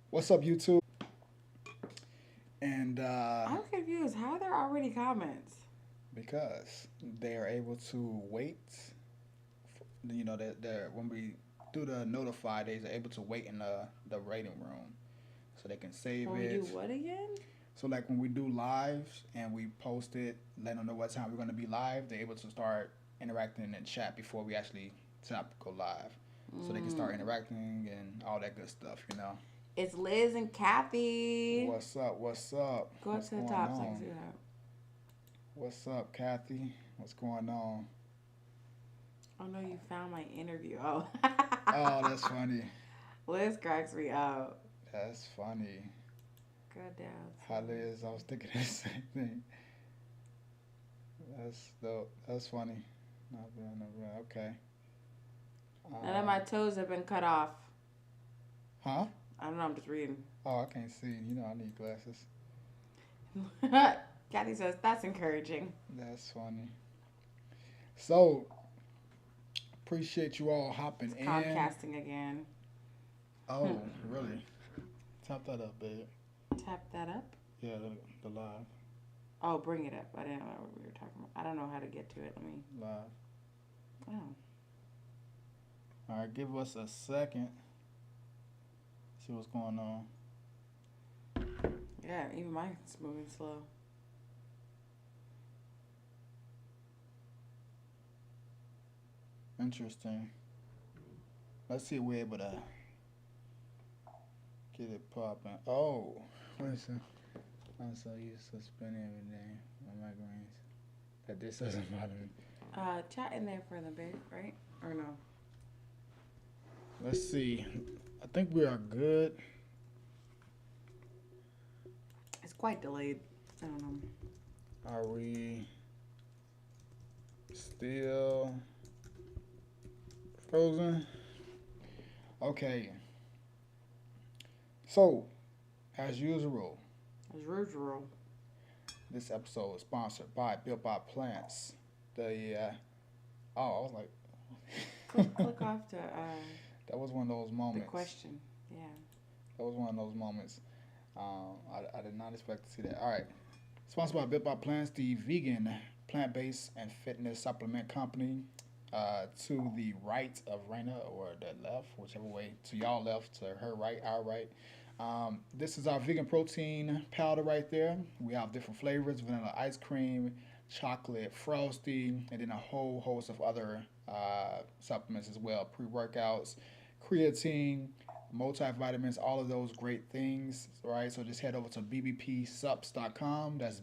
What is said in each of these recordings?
What's up, YouTube? And I'm confused. How are there already comments? because they are able to wait, they're when we do the notify, they're able to wait in the waiting room, so they can save When we do it. what again? So like when we do lives and we post it, let them know what time we're gonna be live. They're able to start interacting in the chat before we actually tap go live, so they can start Mm. interacting and all that good stuff. It's Liz and Kathy. What's up? What's up? Go up What's to the going top so I can on? see that. What's up, Kathy? What's going on? Oh no, you found my interview. Oh. Oh, that's funny. Liz cracks me up. That's funny. Good down, How Liz. Liz, I was thinking the same thing. That's dope. That's funny. Not bad, not bad. Okay. None of my Um, toes have been cut off. huh? I don't know, I'm just reading. Oh, I can't see. I need glasses. Kathy says, that's encouraging. That's funny. So, appreciate you all hopping It's in. Comcasting again. Oh, really? Tap that up, babe. Tap that up. Yeah, the live. Oh, bring it up. I didn't know what we were talking about. I don't know how to get to it. Let me. Live. Oh. All right, give us a second. See what's going on. Yeah, even mine's moving slow. Interesting. Let's see if we're able to get it popping. Oh, listen. I'm so used to spending every day on migraines that this doesn't bother me. Chat in there for the bit, right? Or no? Let's see. I think we are good. It's quite delayed. I don't know. Are we still frozen? Okay. So, as usual, It's rural. this episode is sponsored by Built by Plants. The oh, I was like, Click off to that was one of those the moments. question. Yeah. That was one of those moments. I did not expect to see that. All right. Sponsored by Built by Plants, the vegan, plant based, and fitness supplement company. To the right of Reina, or the left, whichever way. To y'all left, to her right, our right. This is our vegan protein powder right there. We have different flavors: vanilla ice cream, chocolate frosty, and then a whole host of other supplements as well: pre workouts, creatine, multivitamins, all of those great things, right? So just head over to bbpsups.com. That's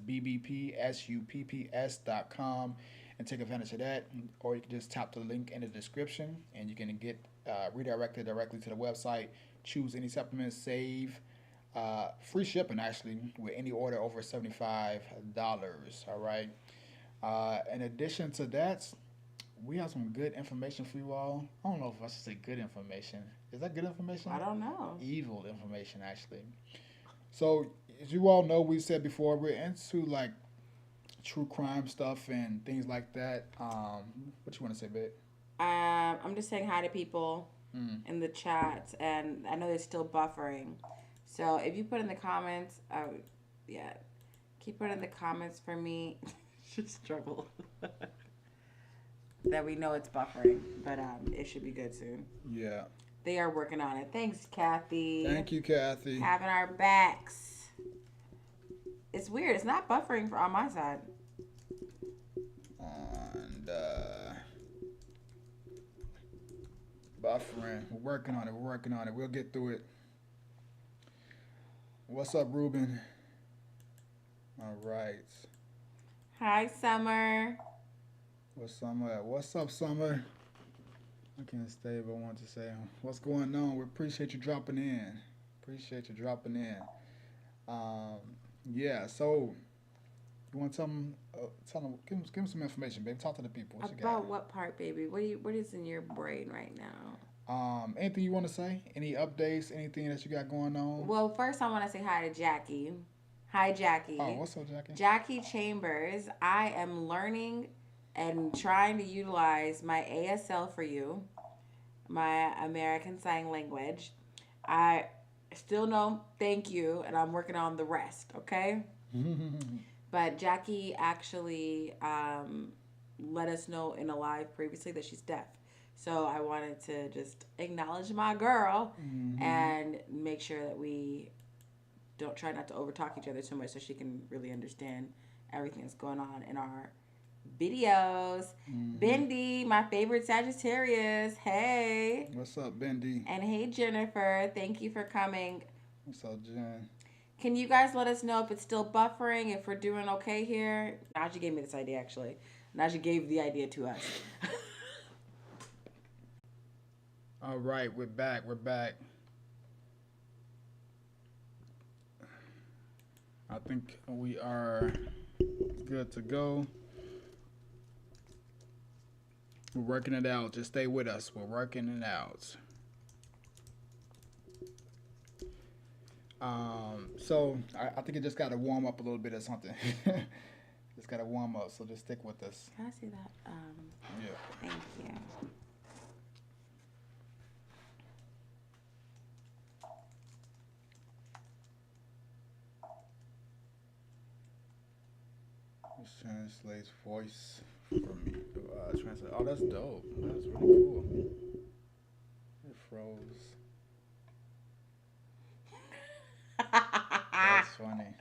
bbpsupps.com and take advantage of that. Or you can just tap the link in the description and you can get redirected directly to the website. Choose any supplement, save free shipping actually with any order over $75. All right. In addition to that, we have some good information for you all. I don't know if I should say good information. Is that good I information? don't know. Evil information, actually. So, as you all know, we said before, we're into like true crime stuff and things like that. What you want to say, babe? I'm just saying hi to people Mm. in the chat, and I know they're still buffering. So if you put in the comments, yeah, keep it in the comments for me. Just struggle. That we know it's buffering, but it should be good soon. Yeah. They are working on it. Thanks, Kathy. Thank you, Kathy. Having our backs. It's weird. It's not buffering on my side. And buffering. We're working on it. We're working on it. We'll get through it. What's up, Ruben? All right. Hi, Summer. What's Summer? What's up, Summer? I can't stay, but I want to say what's going on. We appreciate you dropping in. Appreciate you dropping in. Um, yeah. So you want to tell them, give them some information, baby. Talk to the people. What you got? About what part, baby? What is in your brain right now? Anything you want to say? Any updates? Anything that you got going on? Well, first I want to say hi to Jackie. Hi, Oh, Jackie. what's up, Jackie? Jackie Chambers. I am learning and trying to utilize my ASL for you, my American Sign Language. I Still no thank you, and I'm working on the rest, okay? But Jackie actually let us know in a live previously that she's deaf. So I wanted to just acknowledge my girl and make sure that we don't try not to overtalk each other too much so she can really understand everything that's going on in our videos. Bendy, my favorite Sagittarius. Hey. What's up, Bendy? And hey, Jennifer. Thank you for coming. What's up, Jen? Can you guys let us know if it's still buffering, if we're doing okay here? Najee gave me this idea, actually. Najee gave the idea to us. All right, we're back. We're back. I think we are good to go. We're working it out. Just stay with us. We're working it out. So I think it just got to warm up a little bit or something. Just got to warm up. So just stick with us. Can I see that? Yeah. Thank you. This translates voice for me. Translate. Oh, that's dope. That's really cool. It froze. That's funny.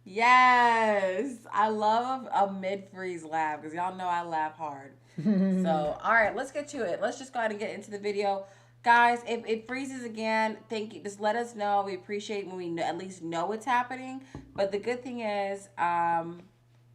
Yes. I love a mid-freeze laugh because y'all know I laugh hard. So, all right, let's get to it. Let's just go ahead and get into the video. Guys, if it freezes again, thank you. Just let us know. We appreciate when we at least know what's happening. But the good thing is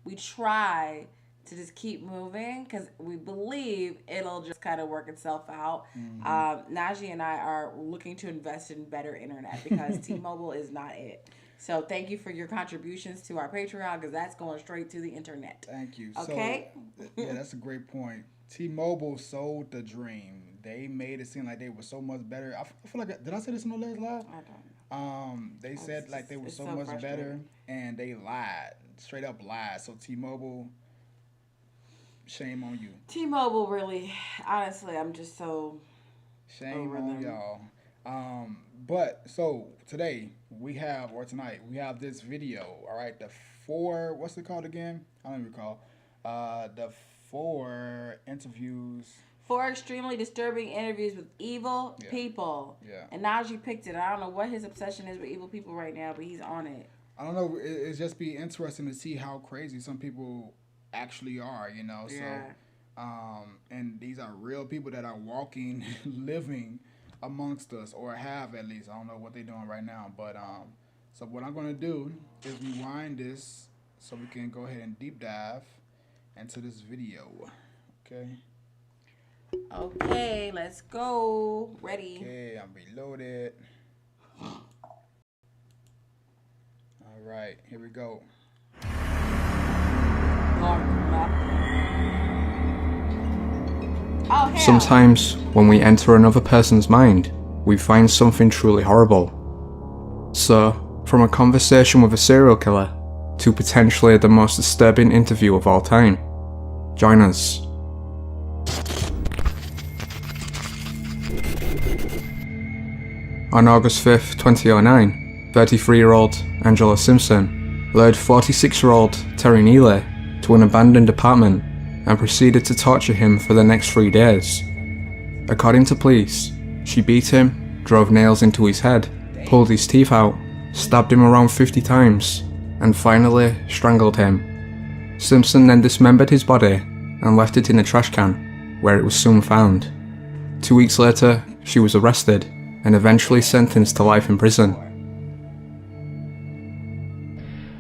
we try to just keep moving because we believe it'll just kind of work itself out. Najee and I are looking to invest in better internet because T-Mobile is not it. So thank you for your contributions to our Patreon because that's going straight to the internet. Thank you. Okay? So, yeah, that's a great point. T-Mobile sold the dream. They made it seem like they were so much better. I feel like, did I say this in the last live? I don't know. They said like they were so much better, and they lied, straight up lied. So T-Mobile, shame on you. T-Mobile really, honestly, I'm just so shame over on them. y'all. But so today or tonight we have this video. All right, the 4, what's it called again? I don't even recall. The 4 interviews. 4 extremely disturbing interviews with evil people. Yeah. And Najee picked it. I don't know what his obsession is with evil people right now, but he's on it. I don't know. It's just be interesting to see how crazy some people actually are, you know. Yeah. So, and these are real people that are walking, living amongst us, or have at least. I don't know what they're doing right now, but so what I'm gonna do is rewind this so we can go ahead and deep dive into this video. Okay. Okay, let's go. Ready. Okay, I'm reloaded. All right, here we go. Oh, hell. Sometimes, when we enter another person's mind, we find something truly horrible. So, from a conversation with a serial killer to potentially the most disturbing interview of all time, join us. On August 5th, 2009, 33-year-old Angela Simpson lured 46-year-old Terry Neely to an abandoned apartment and proceeded to torture him for the next 3 days. According to police, she beat him, drove nails into his head, pulled his teeth out, stabbed him around 50 times, and finally strangled him. Simpson then dismembered his body and left it in a trash can, where it was soon found. 2 weeks later, she was arrested and eventually sentenced to life in prison.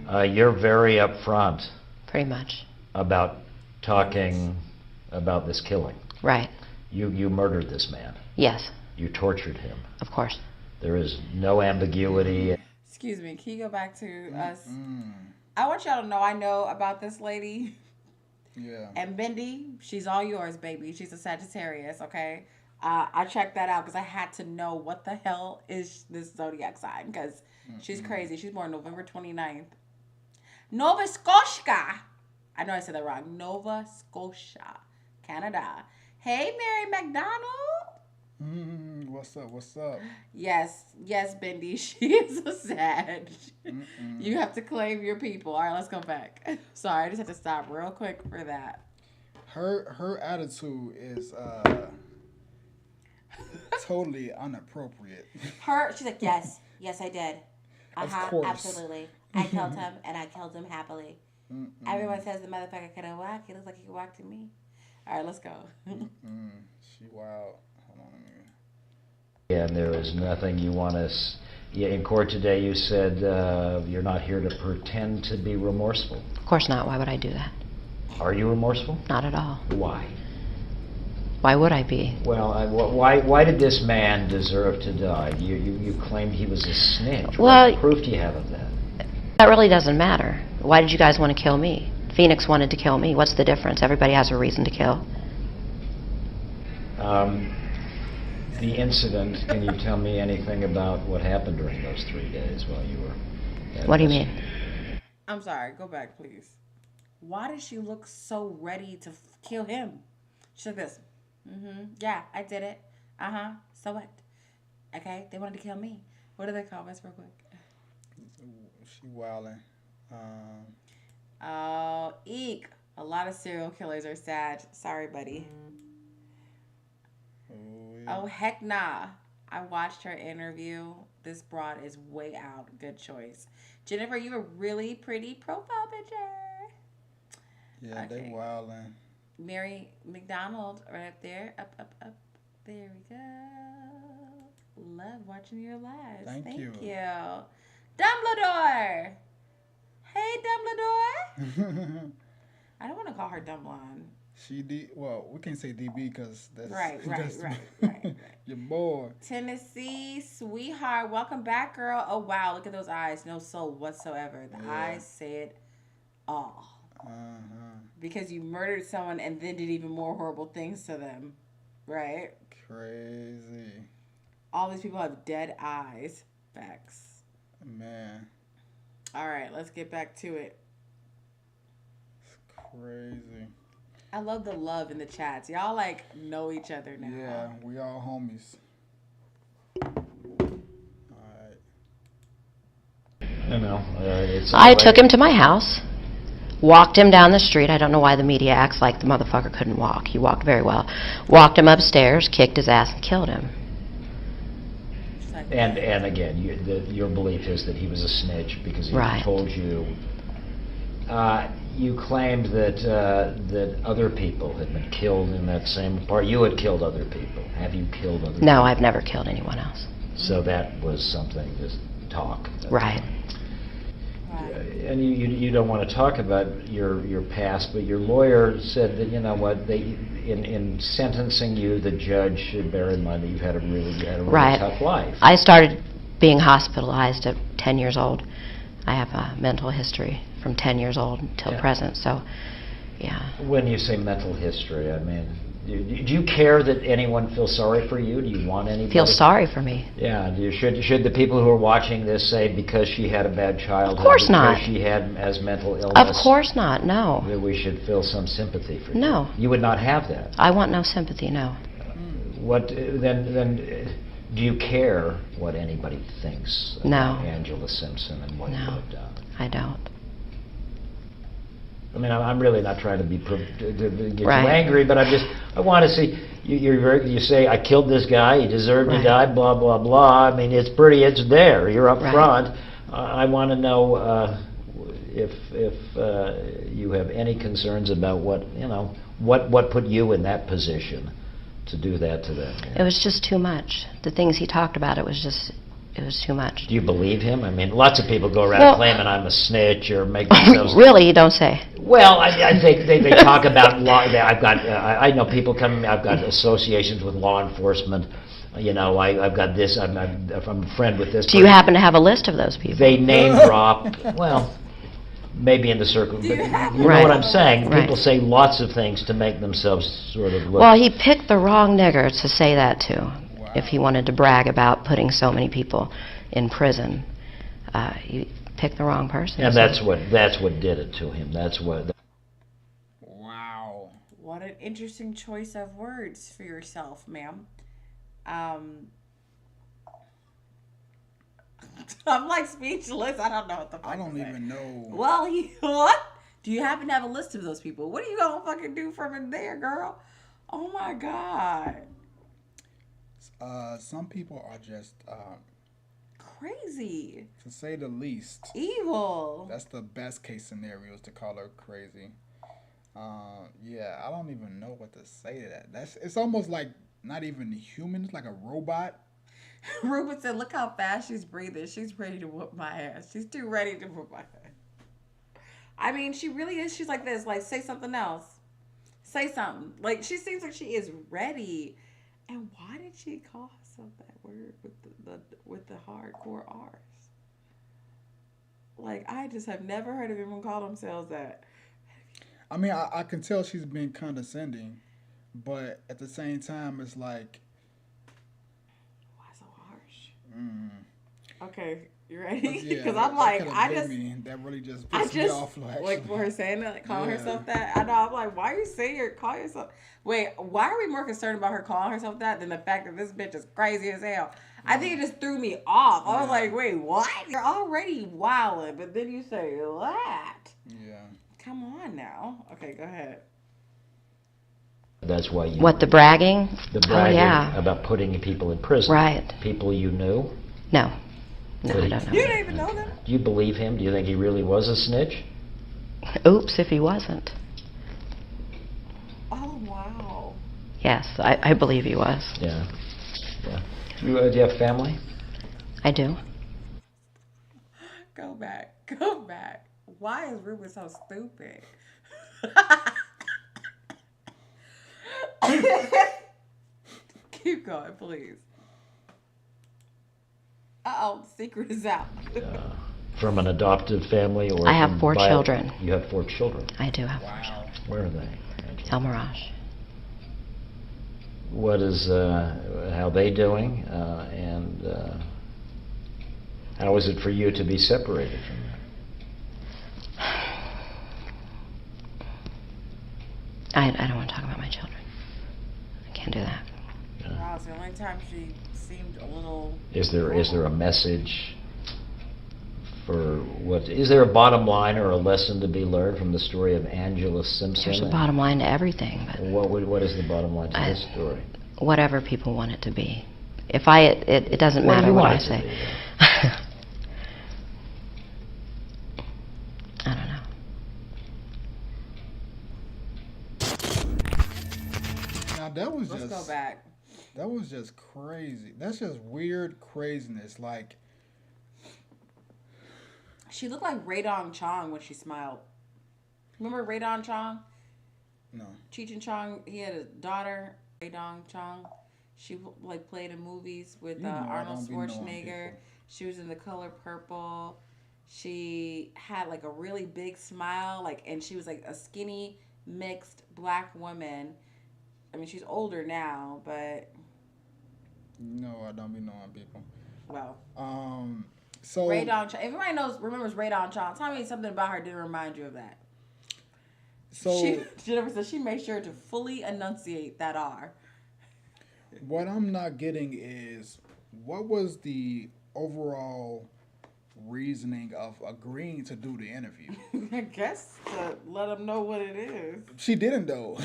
You're very upfront Very much. about talking about this killing. Right. You murdered this man. Yes, You tortured him. of course. There is no ambiguity. Excuse me, can you go back to us? I want y'all to know I know about this lady. Yeah. And Bendy, she's all yours, baby. She's a Sagittarius, okay? I checked that out because I had to know what the hell is this zodiac sign because she's crazy. She's born November 29th. Nova Scotia. I know I said that wrong. Nova Scotia, Canada. Hey, Mary McDonald. What's up? What's up? Yes, yes, Bendy. She is a sad. You have to claim your people. All right, let's go back. Sorry, I just have to stop real quick for that. Her attitude is totally inappropriate. She's like, yes, yes, I did. Of course. Absolutely. I killed him, and I killed him happily. Everyone says the motherfucker couldn't walk. He looks like he could walk to me. All right, let's go. She wild. Hold on a minute. And there is nothing you want to... In court today you said you're not here to pretend to be remorseful. Of course not. Why would I do that? Are you remorseful? Not at all. Why? Why would I be? Well, why did this man deserve to die? You claimed he was a snitch. Well, what proof do you have of that? That really doesn't matter. Why did you guys want to kill me? Phoenix wanted to kill me. What's the difference? Everybody has a reason to kill. The incident, can you tell me anything about what happened during those 3 days while you were... What do you mean? I'm sorry. Go back, please. Why does she look so ready to kill him? She's like this. Yeah, I did it. So what? Okay, they wanted to kill me. What are the comments real quick? She wildin'. Oh, eek. A lot of serial killers are sad. Sorry, buddy. Oh, heck nah. I watched her interview. This broad is way out. Good choice. Jennifer, you have a really pretty profile picture. Yeah, Okay. they wildin'. Mary McDonald, right up there. Up. There we go. Love watching your lives. Thank you. Dumbledore. Hey, Dumbledore. I don't want to call her Dumblon. Well, we can't say DB because that's... Right. Your boy. Tennessee, sweetheart. Welcome back, girl. Oh, wow. Look at those eyes. No soul whatsoever. The eyes say it all. Because you murdered someone and then did even more horrible things to them. Right? Crazy. All these people have dead eyes. Facts. Man. All right, let's get back to it. It's crazy. I love the love in the chats. Y'all like know each other now. Yeah, we all homies. I took him to my house, walked him down the street. I don't know why the media acts like the motherfucker couldn't walk. He walked very well. Walked him upstairs, kicked his ass, and killed him. And again, your belief is that he was a snitch because he told you. You claimed that other people had been killed in that same part. You had killed other people. Have you killed other people? No, I've never killed anyone else. So that was something, just talk. Right. And you don't want to talk about your past, but your lawyer said that, you know what, in sentencing you, the judge should bear in mind that you had a really tough life. I started being hospitalized at 10 years old. I have a mental history from 10 years old until present, so, yeah. When you say mental history, I mean, do you care that anyone feels sorry for you? Do you want anybody? Feel sorry for me? Yeah. Should the people who are watching this say because she had a bad childhood, of course not, because she had as mental illness? Of course not. No. That we should feel some sympathy for you? No. You would not have that. I want no sympathy. No. What then? Do you care what anybody thinks about Angela Simpson and what you have done? I don't. I mean, I'm really not trying to get you angry, but I want to see you say I killed this guy, he deserved to die, blah blah blah. I mean, it's there. You're up front. I want to know if you have any concerns about what put you in that position to do that to them. It was just too much. The things he talked about, it was too much. Do you believe him? I mean, lots of people go around claiming I'm a snitch or make themselves... Really? You don't say? Well, I think they talk about law. I know people come. I've got associations with law enforcement. You know, I've got this. I'm a friend with this. Do you happen to have a list of those people? They name drop. Well, maybe in the circle. But you know what I'm saying. People say lots of things to make themselves sort of look... Well, he picked the wrong nigger to say that to. If he wanted to brag about putting so many people in prison, he picked the wrong person. And that's what did it to him. That's what. Wow. What an interesting choice of words for yourself, ma'am. I'm like speechless. I don't know what the fuck I don't to say. even know. Well, what? Do you happen to have a list of those people? What are you gonna fucking do from in there, girl? Oh my god. Some people are just Crazy. to say the least. Evil. That's the best case scenario is to call her crazy. Yeah, I don't even know what to say to that. It's almost like not even human. It's like a robot. Ruben said, look how fast she's breathing. She's ready to whoop my ass. She's too ready to whoop my ass. I mean, she really is. She's like this. Like, say something else. Say something. Like, she seems like she is ready. And why did she call herself that word with the hardcore R's? Like, I just have never heard of anyone call themselves that. I mean, I can tell she's being condescending, but at the same time, it's like, Why so harsh? mm, Okay, you ready? yeah, Because that I'm like, kinda I bit just, me. That really just I pissed me just, off. like for her saying that, like calling Yeah. herself that. I know. I'm like, why are you saying you're calling yourself? Wait, why are we more concerned about her calling herself that than the fact that this bitch is crazy as hell? I think it just threw me off. I was Yeah. like, wait, what? You're already wilding, but then you say that. Yeah. Come on now. Okay, go ahead. That's why you. What, the bragging? The Oh, bragging yeah. about putting people in prison. Right. People you knew. No. No, But I he- don't know. You didn't even know them? Do you believe him? Do you think he really was a snitch? Oops, if he wasn't. Oh, wow. Yes, I believe he was. Yeah. Yeah. Do you have family? I do. Go back. Go back. Why is Ruben so stupid? Keep going, please. Uh-oh, the secret is out. From an adopted family or? I have from 4 children. You have 4 children. I do have 4 Wow. children. Where are they? El Mirage. What is, how they doing? And how is it for you to be separated from them? I don't want to talk about my children. I can't do that. Wow, it's the only time she seemed a little... Is there a message for what? Is there a bottom line or a lesson to be learned from the story of Angela Simpson? There's a bottom line to everything, but What is the bottom line to this story? whatever people want it to be. If it doesn't What do matter you what I want it to say. be? I don't know. Now that was Let's just go back. that was just crazy. That's just weird craziness. Like, She looked like Radon Chong when she smiled. Remember Radon Chong? no. Cheech and Chong, he had a daughter, Radon Chong. She like played in movies with You know I Arnold don't be knowing Schwarzenegger. people. She was in The Color Purple. She had like a really big smile, like, and she was like a skinny mixed black woman. I mean, she's older now, but No, I don't be knowing people. well, So Radon Chong. Everybody remembers Radon Chong. Tell me something about her didn't remind you of that. so Jennifer says she made sure to fully enunciate that R. what I'm not getting is what was the overall reasoning of agreeing to do the interview? I guess to let them know what it is. She didn't though.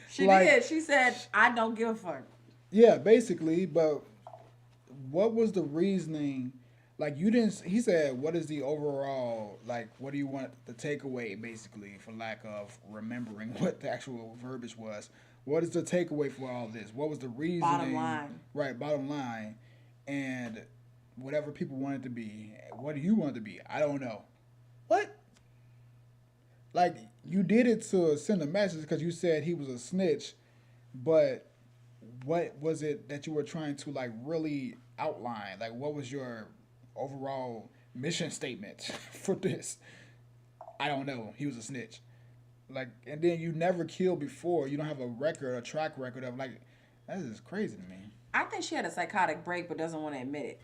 She Like, did. She said, I don't give a fuck. Yeah, basically, but what was the reasoning? Like, you didn't, he said, what is the overall, like, what do you want the takeaway, basically, for lack of remembering what the actual verbiage was? What is the takeaway for all this? What was the reasoning? Bottom line. Right, bottom line. And whatever people want it to be. What do you want it to be? I don't know. What? Like, you did it to send a message because you said he was a snitch, but what was it that you were trying to, like, really outline? Like, what was your overall mission statement for this? I don't know. He was a snitch. Like, and then you never killed before. You don't have a track record of, like, that is crazy to me. I think she had a psychotic break but doesn't want to admit it.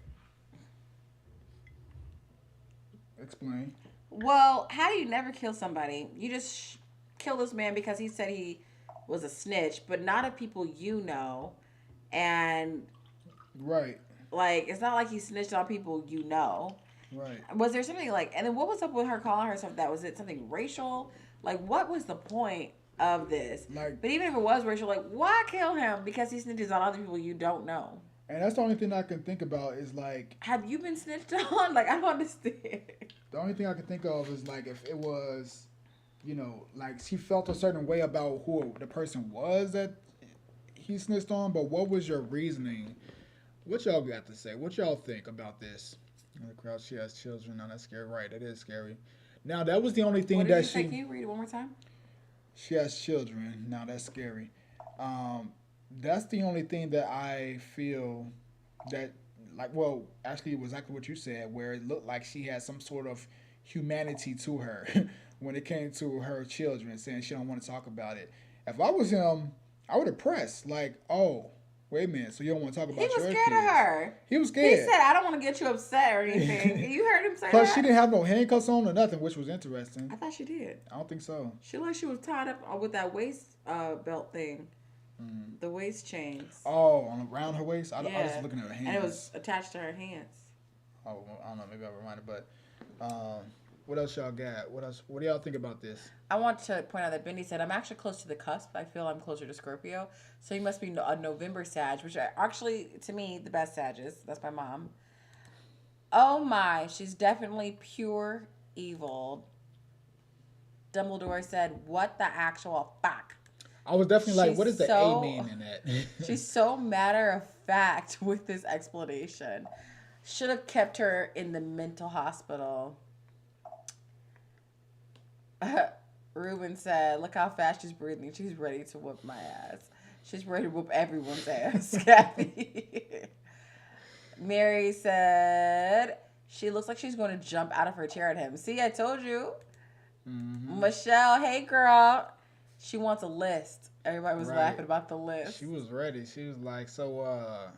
Explain. Well, how do you never kill somebody? You just kill this man because he said he was a snitch, but not of people you know. And Right. Like, it's not like he snitched on people you know. Right. Was there something like, and then what was up with her calling herself that? Was it something racial? Like, what was the point of this? Like, but even if it was racial, like, why kill him because he snitches on other people you don't know? And that's the only thing I can think about is like, have you been snitched on? Like, I don't understand. The only thing I can think of is like if it was, you know, like she felt a certain way about who the person was that he snitched on, but what was your reasoning? What y'all got to say? What y'all think about this? The crowd, she has children. Now that's scary. Right, it is scary. Now that was the only thing that she. Can you read it one more time? She has children. Now that's scary. That's the only thing that I feel that, like, well, actually, it was exactly what you said, where it looked like she had some sort of humanity to her when it came to her children, saying she don't want to talk about it. If I was him, I would have pressed, like, oh, wait a minute, so you don't want to talk about your kids. He was scared of her. He was scared. He said, I don't want to get you upset or anything. You heard him say that? Plus, she didn't have no handcuffs on or nothing, which was interesting. I thought she did. I don't think so. She looked like she was tied up with that waist belt thing. The waist chains. Oh, around her waist? I was just looking at her hands. And it was attached to her hands. Oh, I don't know. Maybe I reminded, but what else y'all got? What do y'all think about this? I want to point out that Benny said, I'm actually close to the cusp. I feel I'm closer to Scorpio. So he must be a November Sag, which are actually, to me, the best Sages. That's my mom. Oh my, she's definitely pure evil. Dumbledore said, what the actual fuck? I was definitely like, what is the A mean in that? She's so matter of fact with this explanation. Should have kept her in the mental hospital. Ruben said, look how fast she's breathing. She's ready to whoop my ass. She's ready to whoop everyone's ass. Kathy. Mary said, she looks like she's going to jump out of her chair at him. See, I told you. Mm-hmm. Michelle, hey girl. She wants a list. Everybody was laughing about the list. She was ready. She was like, so,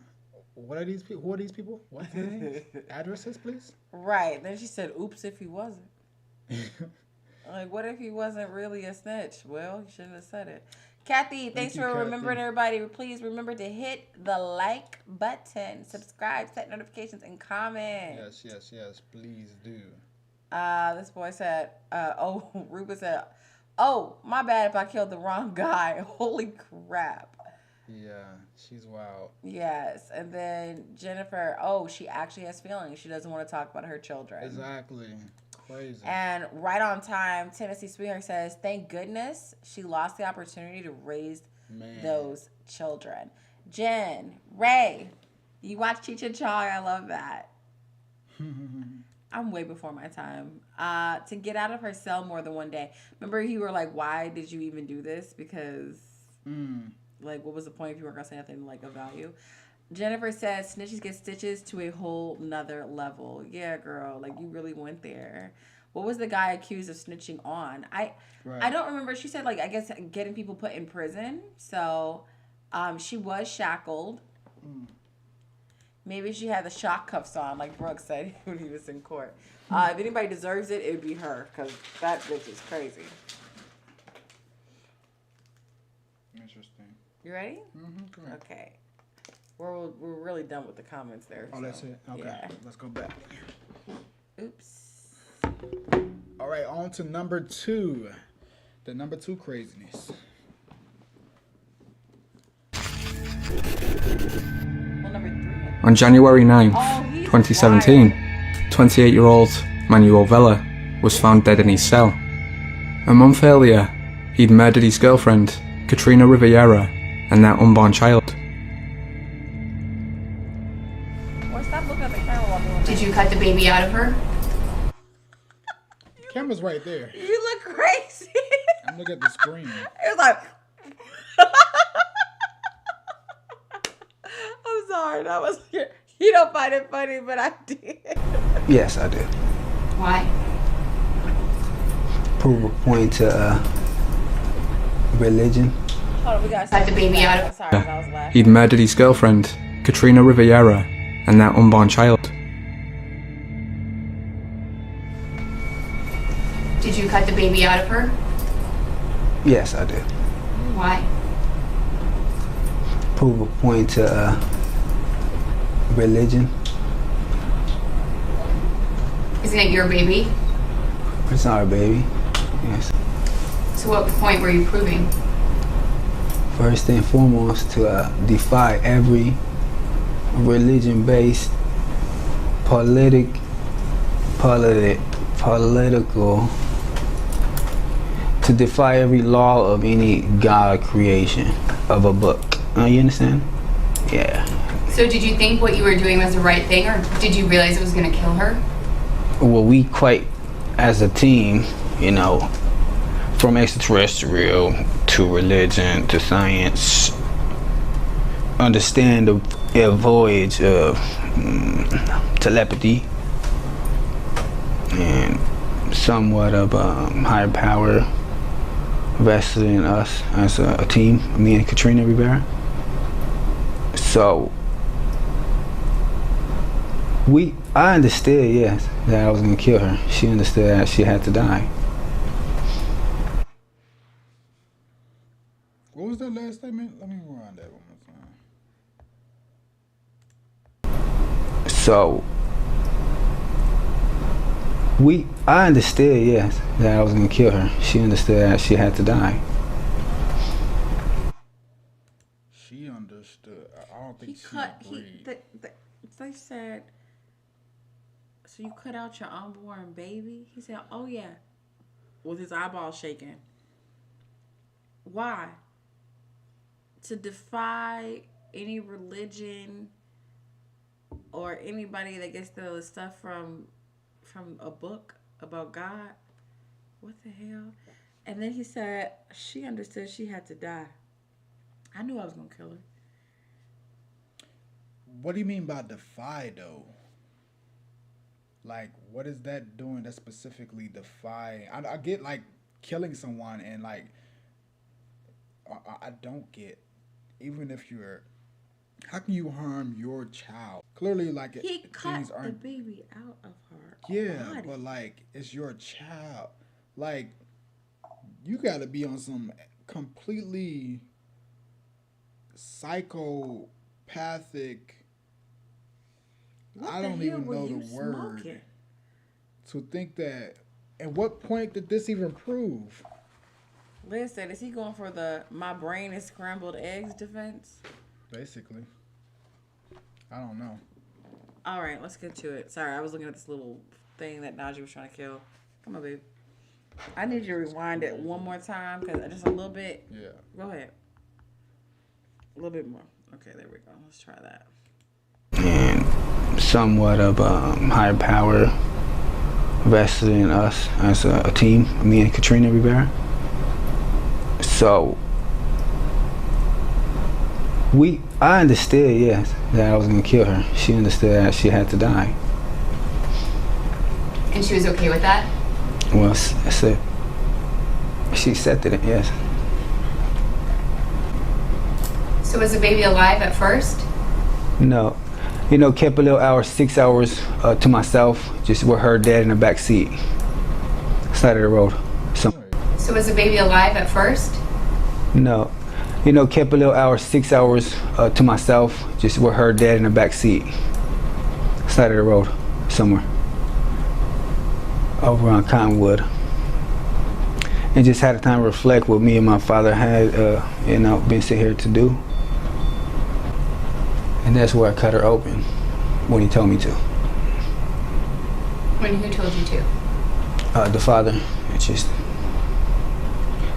what are these people? Who are these people? What's their names? Addresses, please? Right. Then she said, oops, if he wasn't. Like, what if he wasn't really a snitch? Well, he shouldn't have said it. Kathy, thanks for remembering everybody. Please remember to hit the like button, subscribe, set notifications, and comment. Yes. Please do. This boy said, Ruben said, oh, my bad if I killed the wrong guy. Holy crap. Yeah, she's wild. Yes. And then Jennifer, she actually has feelings. She doesn't want to talk about her children. Exactly. Crazy. And right on time, Tennessee Sweetheart says, thank goodness she lost the opportunity to raise those children. Jen, Ray, you watch Cheech and Chong. I love that. I'm way before my time. To get out of her cell more than one day. Remember, you were like, why did you even do this? Because, like, what was the point if you weren't going to say nothing, like, of value? Jennifer says, snitches get stitches to a whole nother level. Yeah, girl. Like, you really went there. What was the guy accused of snitching on? I don't remember. She said, like, I guess getting people put in prison. So, she was shackled. Maybe she had the shock cuffs on, like Brooke said when he was in court. If anybody deserves it, it would be her, because that bitch is crazy. Interesting. You ready? Mm-hmm. Okay. We're really done with the comments there. Oh, that's it? Okay. Yeah. Let's go back. Oops. All right, on to number 2. The number 2 craziness. Well, number 3. On January 9th, 2017, 28-year-old Manuel Vela was found dead in his cell. A month earlier, he'd murdered his girlfriend, Katrina Riviera, and their unborn child. Stop looking at the camera while doing that. Did you cut the baby out of her? Camera's right there. You look crazy. I'm looking at the screen. It was like... I'm sorry. That was... You don't find it funny, but I did. Yes, I did. Why? Prove a point to religion. Hold on, we gotta Cut the baby out of... Sorry, I was laughing. He'd murdered his girlfriend, Katrina Riviera, and their unborn child. Did you cut the baby out of her? Yes, I did. Why? Prove a point to religion. Isn't it your baby? It's our baby. Yes. So what point were you proving? First and foremost, to defy every religion-based political, to defy every law of any God creation of a book. You understand? Yeah. So did you think what you were doing was the right thing, or did you realize it was going to kill her? Well, we quite, as a team, you know, from extraterrestrial to religion to science, understand the voyage of telepathy and somewhat of higher power vested in us as a team, me and Katrina Rivera. So I understood, yes, that I was gonna kill her. She understood that she had to die. What was that last statement? Let me rewind that one more time. So I understood, yes, that I was gonna kill her. She understood that she had to die. She understood. I don't think she agreed. They said, so you cut out your unborn baby? He said, oh yeah, with his eyeball shaking. Why? To defy any religion or anybody that gets the stuff from a book about God? What the hell? And then he said she understood she had to die. I knew I was gonna kill her. What do you mean by defy, though? Like, what is that doing that specifically defy? I get, like, killing someone, and, like, I don't get, even if you're, how can you harm your child? Clearly, like, He cut things the aren't, baby out of her yeah, body. but, like, it's your child. Like, you gotta be on some completely psychopathic, What I the don't hell even were know you the word, smoking? to think that. At what point did this even prove? Listen, is he going for the my brain is scrambled eggs defense? Basically, I don't know. All right, let's get to it. Sorry, I was looking at this little thing that Najee was trying to kill. Come on, babe. I need you to rewind it one more time, because just a little bit. Yeah. Go ahead. A little bit more. Okay, there we go. Let's try that. And somewhat of higher power vested in us as a team, me and Katrina Rivera. So I understood, yes, that I was gonna kill her. She understood that she had to die. And she was okay with that? Well, that's it. She accepted it, yes. So was the baby alive at first? No. You know, kept a little hour, 6 hours to myself, just with her dad in the back seat, side of the road. So was the baby alive at first? No. You know, kept a little hour, 6 hours to myself, just with her dad in the back seat, side of the road, somewhere, over on Cottonwood. And just had a time to reflect what me and my father had, you know, been sitting here to do. And that's where I cut her open, when he told me to. Who told you to? The father. It's just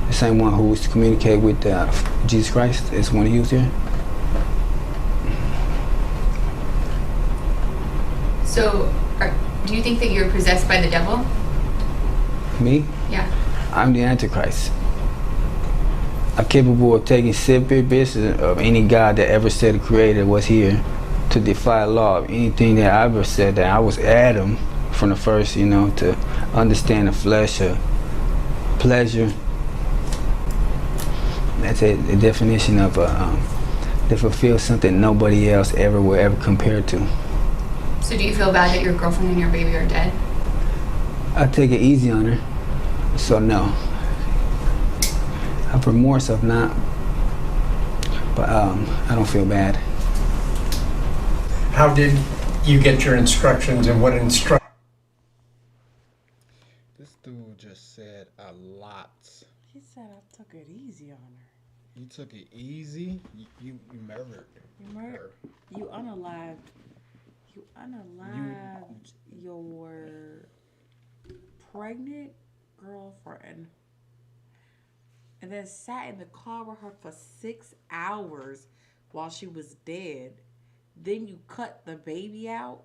the same one who was to communicate with Jesus Christ is when he was here. So, do you think that you're possessed by the devil? Me? Yeah. I'm the Antichrist. I'm capable of taking separate business of any God that ever said the Creator was here to defy law of anything that I ever said, that I was Adam from the first, you know, to understand the flesh or pleasure. That's a definition of to fulfill something nobody else ever will ever compare to. So do you feel bad that your girlfriend and your baby are dead? I take it easy on her, so no. I have remorse of not, but I don't feel bad. How did you get your instructions, and what instructions? This dude just said a lot. He said I took it easy on her. You took it easy. You murdered. You murdered. You unalived. You unalived your pregnant girlfriend, and then sat in the car with her for 6 hours while she was dead. Then you cut the baby out.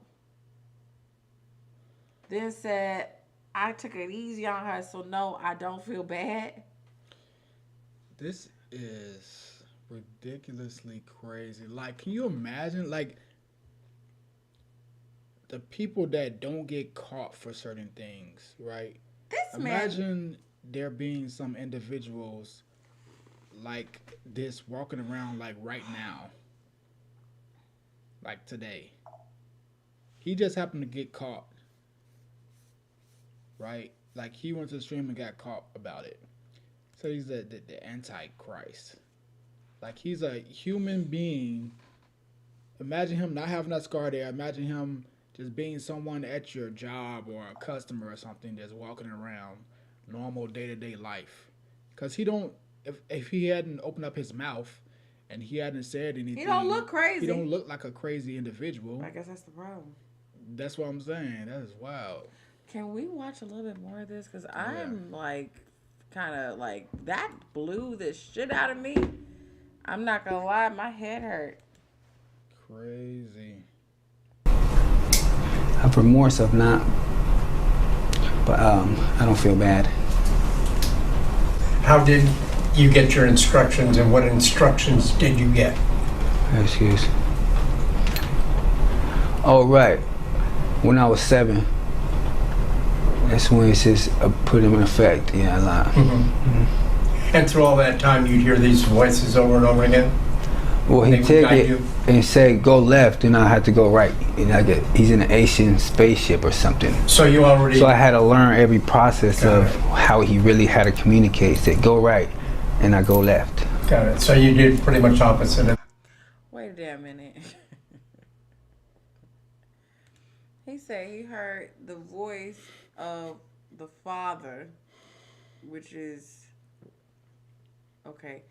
Then said, I took it easy on her, so no, I don't feel bad. This is ridiculously crazy. Like, can you imagine, like, the people that don't get caught for certain things, right? Imagine there being some individuals like this walking around like right now. Like today. He just happened to get caught. Right? Like he went to the stream and got caught about it. So he's the Antichrist. Like he's a human being. Imagine him not having that scar there. Imagine him just being someone at your job or a customer or something that's walking around normal day-to-day life. Because he don't, if he hadn't opened up his mouth and he hadn't said anything. He don't look crazy. He don't look like a crazy individual. I guess that's the problem. That's what I'm saying. That is wild. Can we watch a little bit more of this? Because I'm like, kind of like, that blew the shit out of me. I'm not going to lie, my head hurt. Crazy. I have remorse of not, but I don't feel bad. How did you get your instructions, and what instructions did you get? Excuse. Oh, right. When I was 7, that's when it's just put him in effect. Yeah, a lot. And through all that time, you'd hear these voices over and over again? Well, he took it and said, go left, and I had to go right. And he's in an Asian spaceship or something. So you already... So I had to learn every process of how he really had to communicate. He said, go right, and I go left. Got it. So you did pretty much opposite. Wait a damn minute. He said he heard the voice of the Father, which is... Okay.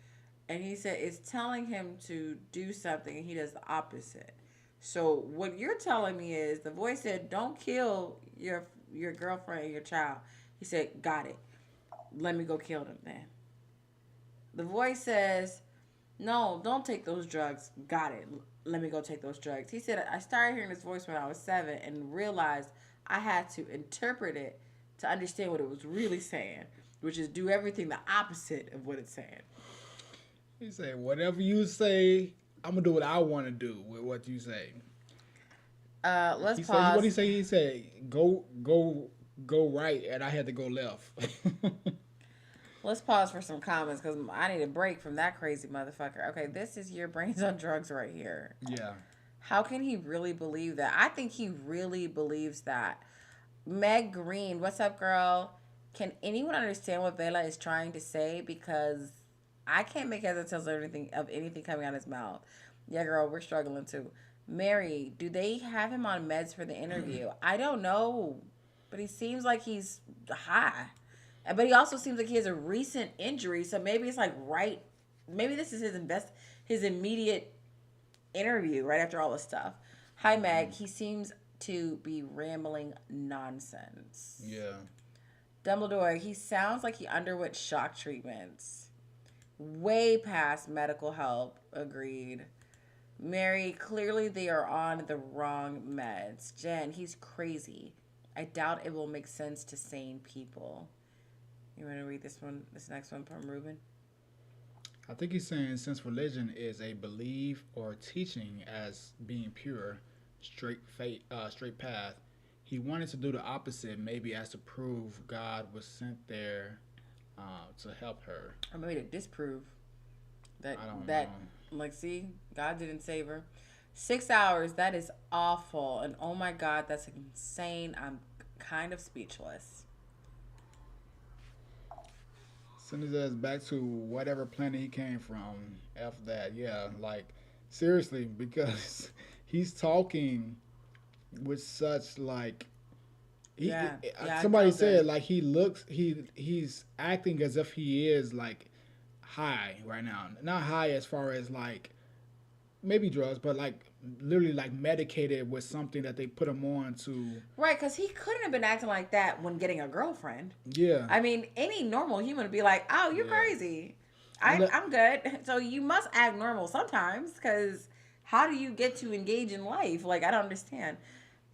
And he said it's telling him to do something, and he does the opposite. So what you're telling me is the voice said, don't kill your girlfriend and your child. He said, got it. Let me go kill them then. The voice says, no, don't take those drugs. Got it. Let me go take those drugs. He said, I started hearing this voice when I was 7 and realized I had to interpret it to understand what it was really saying, which is do everything the opposite of what it's saying. He said, whatever you say, I'm going to do what I want to do with what you say. Let's pause. What did he say? He said, go right, and I had to go left. Let's pause for some comments, because I need a break from that crazy motherfucker. Okay, this is your brains on drugs right here. Yeah. How can he really believe that? I think he really believes that. Meg Green, what's up, girl? Can anyone understand what Vela is trying to say? Because I can't make heads or tails of anything coming out of his mouth. Yeah, girl, we're struggling too. Mary, do they have him on meds for the interview? I don't know, but he seems like he's high. But he also seems like he has a recent injury, so maybe it's like maybe this is his immediate interview right after all this stuff. Hi, Meg. He seems to be rambling nonsense. Yeah. Dumbledore, he sounds like he underwent shock treatments. Way past medical help. Agreed. Mary, clearly they are on the wrong meds. Jen, he's crazy. I doubt it will make sense to sane people. You want to read this next one from Ruben? I think he's saying since religion is a belief or teaching as being pure, straight path, he wanted to do the opposite, maybe as to prove God was sent there to help her. Or maybe to disprove that. I don't know. Like, see, God didn't save her. 6 hours, that is awful. And oh my God, that's insane. I'm kind of speechless. Send his ass back to whatever planet he came from. After that, yeah, like seriously, because he's talking with such like. Yeah, Somebody I felt said good. like he's acting as if he is like high right now. Not high as far as like maybe drugs, but like literally like medicated with something that they put him on to. Right, because he couldn't have been acting like that when getting a girlfriend. Yeah. I mean, any normal human would be like, "Oh, you're crazy. And I'm good." So you must act normal sometimes, because how do you get to engage in life? Like, I don't understand.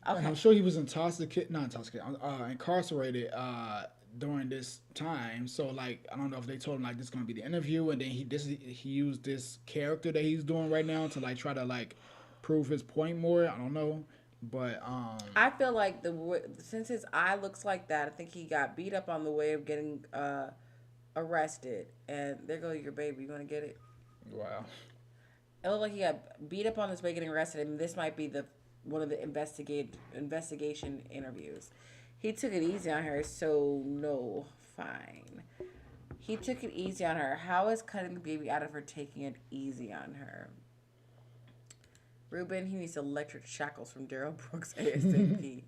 And Okay. I'm sure he was incarcerated during this time. So like I don't know if they told him like this is gonna be the interview, and then he used this character that he's doing right now to like try to like prove his point more. I don't know, but I feel like since his eye looks like that, I think he got beat up on the way of getting arrested. And there goes your baby. You want to get it? wow. It looked like he got beat up on this way getting arrested, and this might be one of the investigation interviews. He took it easy on her, so no, fine. He took it easy on her. How is cutting the baby out of her taking it easy on her? Ruben, he needs electric shackles from Daryl Brooks ASAP.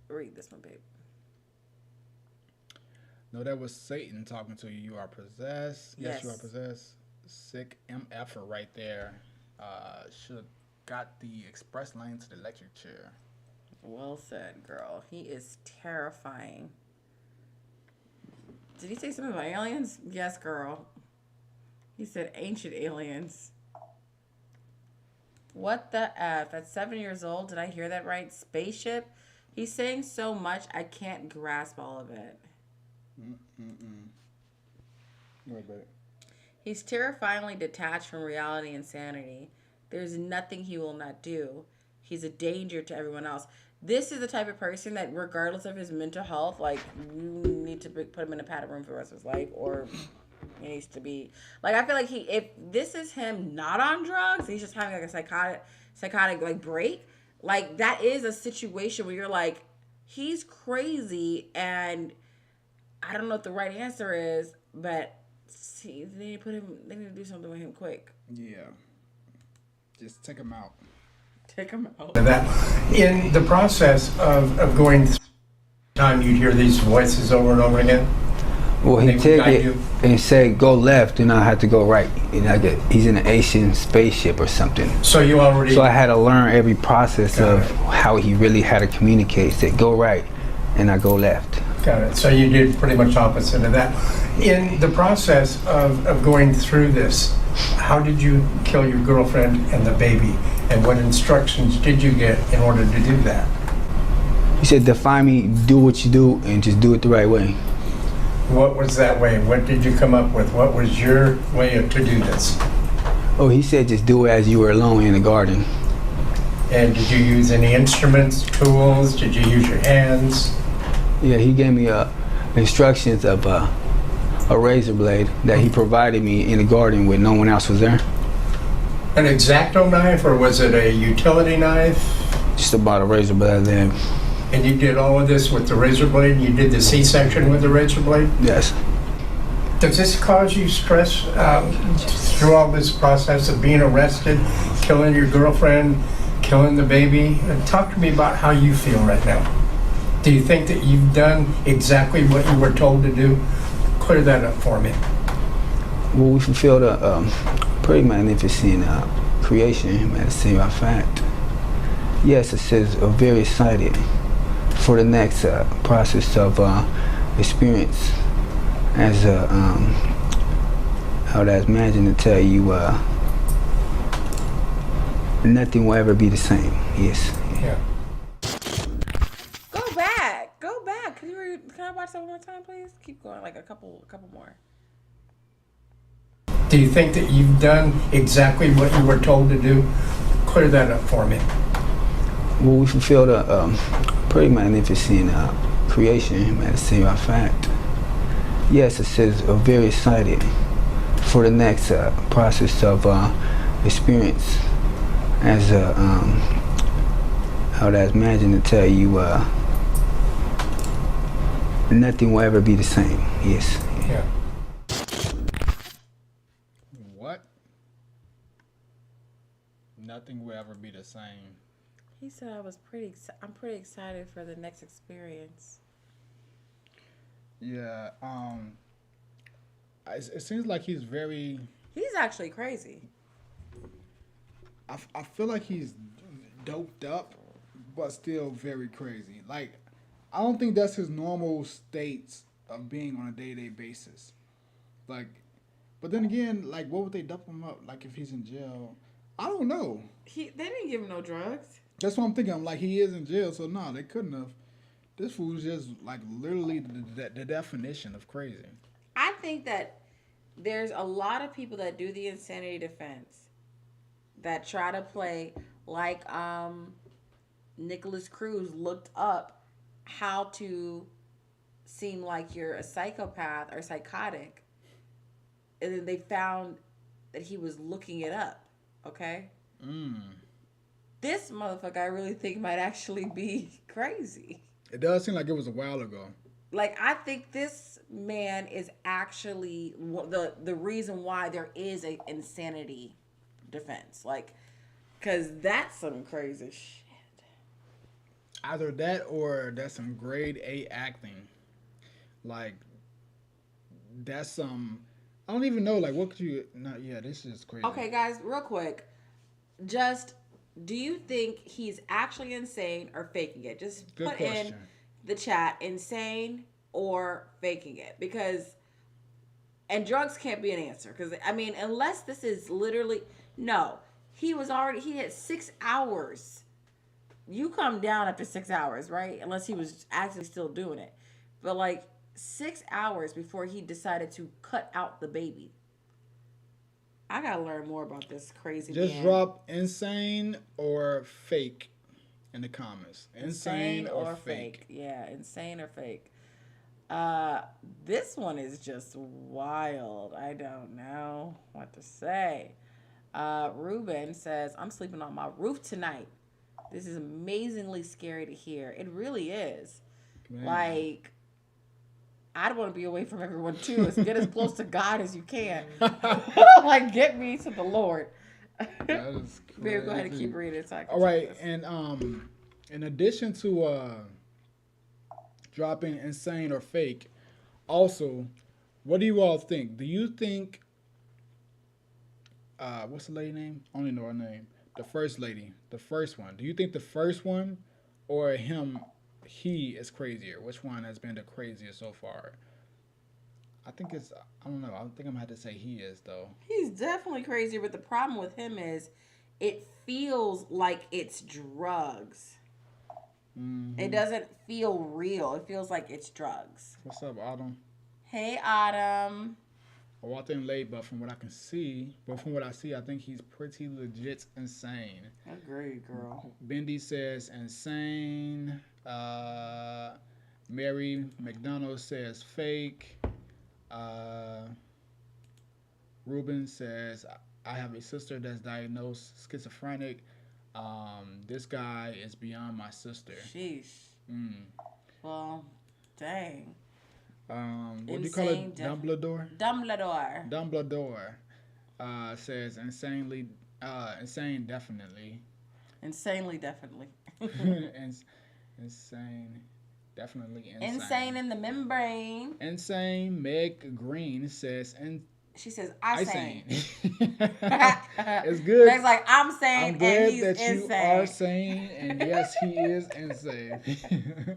Read this one, babe. No, that was Satan talking to you. You are possessed. Yes, you are Yes. possessed. Sick MF right there. Should got the express lane to the electric chair. Well said, girl. He is terrifying. Did he say something about aliens? Yes, girl. He said ancient aliens. What the F? At 7 years old, did I hear that right? Spaceship? He's saying so much, I can't grasp all of it. Wait, babe. He's terrifyingly detached from reality and sanity. There's nothing he will not do. He's a danger to everyone else. This is the type of person that, regardless of his mental health, like, you need to put him in a padded room for the rest of his life, or he needs to be, like, I feel like if this is him not on drugs, he's just having like a psychotic like break, like, that is a situation where you're like, he's crazy, and I don't know what the right answer is, but see, they need to do something with him quick. Yeah. Just take him out. Take him out. That in the process of going through time, you'd hear these voices over and over again. Well, he They would take guide it you. and say go left, and I had to go right. And he's in an Asian spaceship or something. So you already. So I had to learn every process Got of it. how he really had to communicate. Said go right, and I go left. Got it. So you did pretty much opposite of that. In the process of going through this, how did you kill your girlfriend and the baby? And what instructions did you get in order to do that? He said define me, do what you do, and just do it the right way. What was that way? What did you come up with? What was your way to do this? Oh, he said just do it as you were alone in the garden. And did you use any instruments, tools? Did you use your hands? Yeah, he gave me instructions of a razor blade that he provided me in the garden when no one else was there. An X-Acto knife, or was it a utility knife? Just about a razor blade there. And you did all of this with the razor blade? You did the C-section with the razor blade? Yes. Does this cause you stress through all this process of being arrested, killing your girlfriend, killing the baby? Talk to me about how you feel right now. Do you think that you've done exactly what you were told to do? Clear that up for me. Well, we fulfilled a pretty magnificent creation, at the same fact. Yes, it says very excited for the next process of experience. As I would imagine to tell you, nothing will ever be the same. Yes. Yeah. Go back. Can I watch that one more time, please? Keep going, like a couple more. Do you think that you've done exactly what you were told to do? Clear that up for me. Well, we fulfilled a pretty magnificent creation, at the same fact. Yes, it says very excited for the next process of experience. As I would imagine to tell you, nothing will ever be the same. Yes. Yeah. What? nothing will ever be the same. He said I'm pretty excited for the next experience. Yeah. It seems like he's very. He's actually crazy. I feel like he's doped up, but still very crazy. Like, I don't think that's his normal states of being on a day-to-day basis. Like, but then again, like, what would they dope him up? Like, if he's in jail, I don't know. They didn't give him no drugs. That's what I'm thinking. I'm like, he is in jail, so no, they couldn't have. This fool's just like literally the definition of crazy. I think that there's a lot of people that do the insanity defense that try to play like Nicholas Cruz looked up how to seem like you're a psychopath or psychotic, and then they found that he was looking it up. Okay. This motherfucker, I really think might actually be crazy. It does seem like it was a while ago. Like, I think this man is actually the reason why there is a insanity defense. Like, because that's some crazy shit. Either that or that's some grade A acting. Like, that's some... I don't even know, like, what could you... No, yeah, this is crazy. Okay, guys, real quick. Just, do you think he's actually insane or faking it? Just Good put question. in the chat, insane or faking it. Because, and drugs can't be an answer. Because, I mean, unless this is literally... No, he had 6 hours. You come down after 6 hours, right? Unless he was actually still doing it. But, like, 6 hours before he decided to cut out the baby. I gotta learn more about this crazy Just man. drop insane or fake in the comments. Insane or fake. Yeah, insane or fake. This one is just wild. I don't know what to say. Ruben says, I'm sleeping on my roof tonight. This is amazingly scary to hear. It really is. Man. Like, I'd want to be away from everyone too. Get as close to God as you can. Like, get me to the Lord. That is crazy. Baby, go ahead and keep reading. So I can All right, check this. and in addition to dropping insane or fake, also, what do you all think? Do you think what's the lady name? I only know her name. The first lady, the first one. Do you think the first one or he is crazier? Which one has been the craziest so far? I think it's, I don't know. I think I'm going to have to say he is, though. He's definitely crazy, but the problem with him is it feels like it's drugs. Mm-hmm. It doesn't feel real. It feels like it's drugs. What's up, Autumn? Hey, Autumn. I walked in late, but from what I see, I think he's pretty legit insane. Agreed, girl. Bendy says insane. Mary McDonald says fake. Ruben says, I have a sister that's diagnosed schizophrenic. This guy is beyond my sister. Sheesh. Well, dang. What do you call it? Dumbledore? Dumbledore says insane definitely. Insanely, definitely. Insane. Definitely insane. Insane in the membrane. Insane. Meg Green says she says, I sane. It's good. Meg's like, I'm sane, I'm glad and he's that insane. you are sane, and yes, he is insane.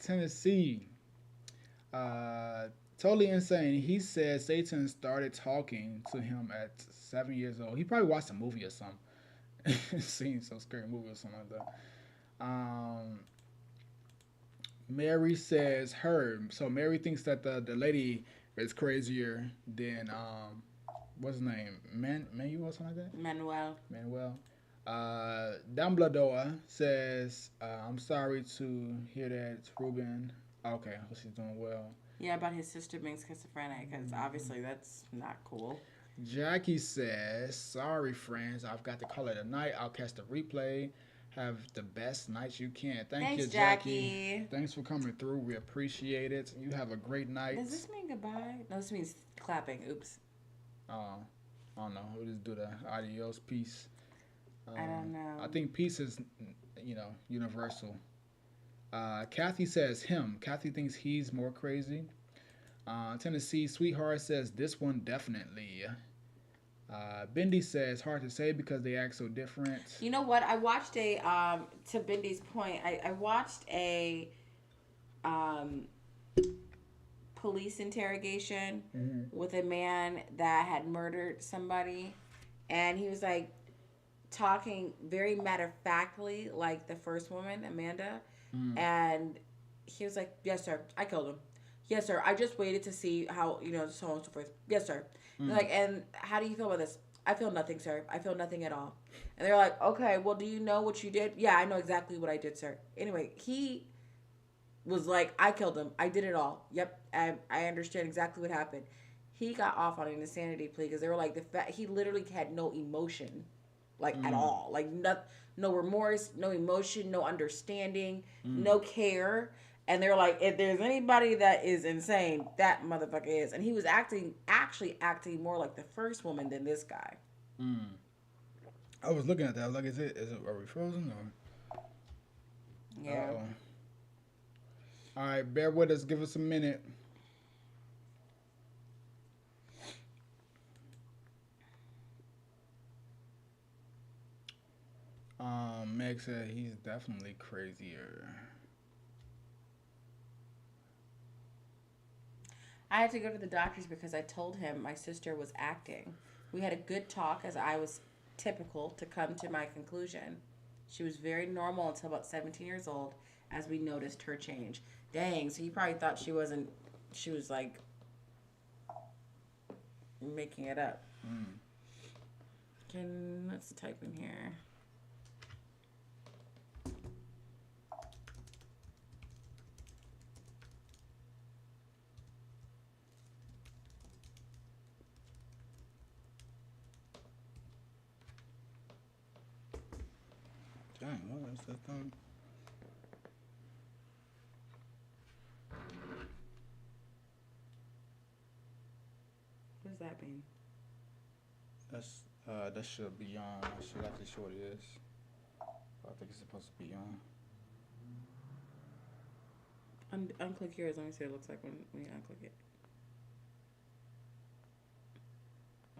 Tennessee. Totally insane. He said Satan started talking to him at 7 years old. He probably watched a movie or something. Seen some scary movie or something like that. Mary says her. So Mary thinks that the lady is crazier than what's his name? Manuel or something like that? Manuel. Dumbledore says, I'm sorry to hear that, Ruben. Okay, well, she's doing well. Yeah, about his sister being schizophrenic, because obviously that's not cool. Jackie says, sorry, friends. I've got to call it a night. I'll catch the replay. Have the best night you can. Thanks, you, Jackie. Thanks for coming through. We appreciate it. You have a great night. Does this mean goodbye? No, this means clapping. Oops. I don't know. We'll just do the adios. Peace. I don't know. I think peace is, universal. Kathy says him. Kathy thinks he's more crazy. Tennessee Sweetheart says this one definitely. Bendy says hard to say because they act so different. You know what? I watched a to Bendy's point. I watched a police interrogation with a man that had murdered somebody, and he was like talking very matter of factly like the first woman, Amanda, and he was like, "Yes, sir, I killed him. Yes, sir, I just waited to see how so on and so forth. Yes, sir." Like, and how do you feel about this? I feel nothing, sir. I feel nothing at all. And they're like, okay, well, do you know what you did? Yeah, I know exactly what I did, sir. Anyway, he was like, I killed him. I did it all. Yep, I understand exactly what happened. He got off on an insanity plea because they were like, he literally had no emotion, like at all. Like, no remorse, no emotion, no understanding, no care. And they're like, if there's anybody that is insane, that motherfucker is. And he was actually acting more like the first woman than this guy. I was looking at that. I was like, are we frozen? Or? Yeah. All right, bear with us. Give us a minute. Meg said he's definitely crazier. I had to go to the doctors because I told him my sister was acting. We had a good talk as I was typical to come to my conclusion. She was very normal until about 17 years old as we noticed her change. Dang, so you probably thought she was like making it up. Let's type in here. Dang, what is that thing? What does that mean? That should be on. I should actually show what it is. I think it's supposed to be on. Unclick yours. Let me see what it looks like when you unclick it.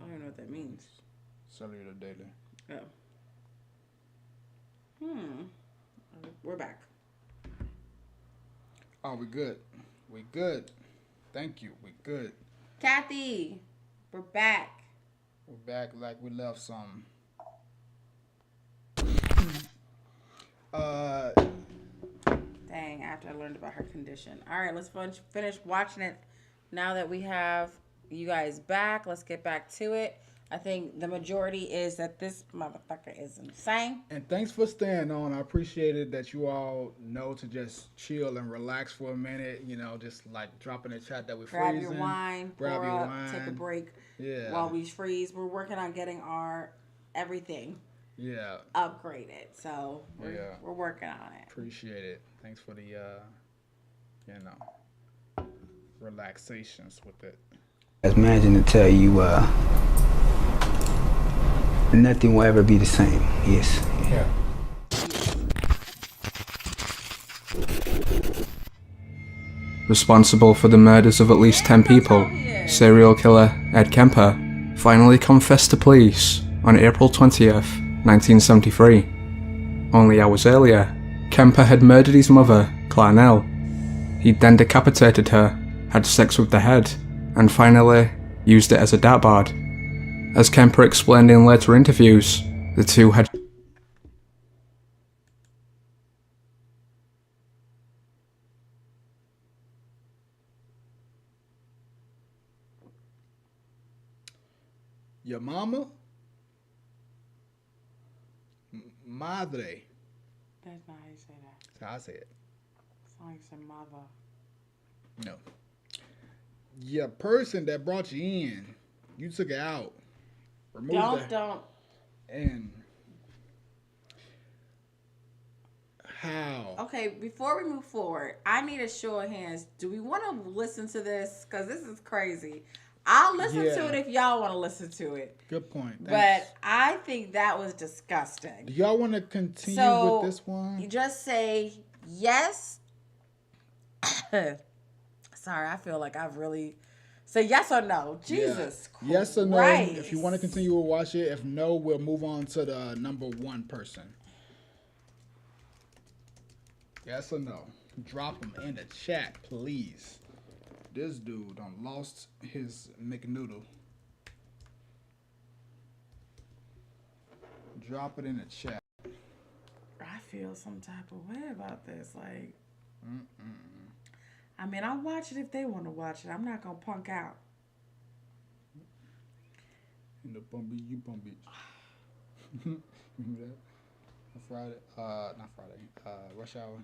I don't know what that means. Cellular data. Oh. We're back. Oh, we good. We good. Thank you. We good. Kathy, we're back. We're back like we left some. Dang, after I learned about her condition. All right, let's finish watching it. Now that we have you guys back, let's get back to it. I think the majority is that this motherfucker is insane. And thanks for staying on. I appreciate it that you all know to just chill and relax for a minute. Just like drop in the chat that we're freezing. Grab your wine, pour up, take a break. Yeah. While we freeze, we're working on getting our everything. Yeah. Upgraded. So we're working on it. Appreciate it. Thanks for the relaxations with it. Imagine to tell you nothing will ever be the same. Yes. Yeah. Responsible for the murders of at least 10 people, serial killer Ed Kemper finally confessed to police on April 20th, 1973. Only hours earlier, Kemper had murdered his mother, Clarnell. He'd then decapitated her, had sex with the head, and finally used it as a dartboard. As Kemper explained in later interviews, the two had Your mama? Madre. That's not how you say that. That's how I say it. It's like some mother. No. Your person that brought you in, you took it out. Don't. And how? Okay, before we move forward, I need a show of hands. Do we want to listen to this? Because this is crazy. I'll listen to Yeah. it if y'all want to listen to it. Good point. But Thanks. I think that was disgusting. Do y'all want to continue So with this one? you just say yes. Sorry, I feel like I've really say yes or no. Jesus Christ. Yes or no. If you want to continue, we'll watch it. If no, we'll move on to the number one person. Yes or no? Drop them in the chat, please. This dude done lost his McNoodle. Drop it in the chat. I feel some type of way about this. Like, I mean, I'll watch it if they want to watch it. I'm not gonna punk out. In the bumby, you bumby. Remember that? Friday, not Friday. Rush Hour.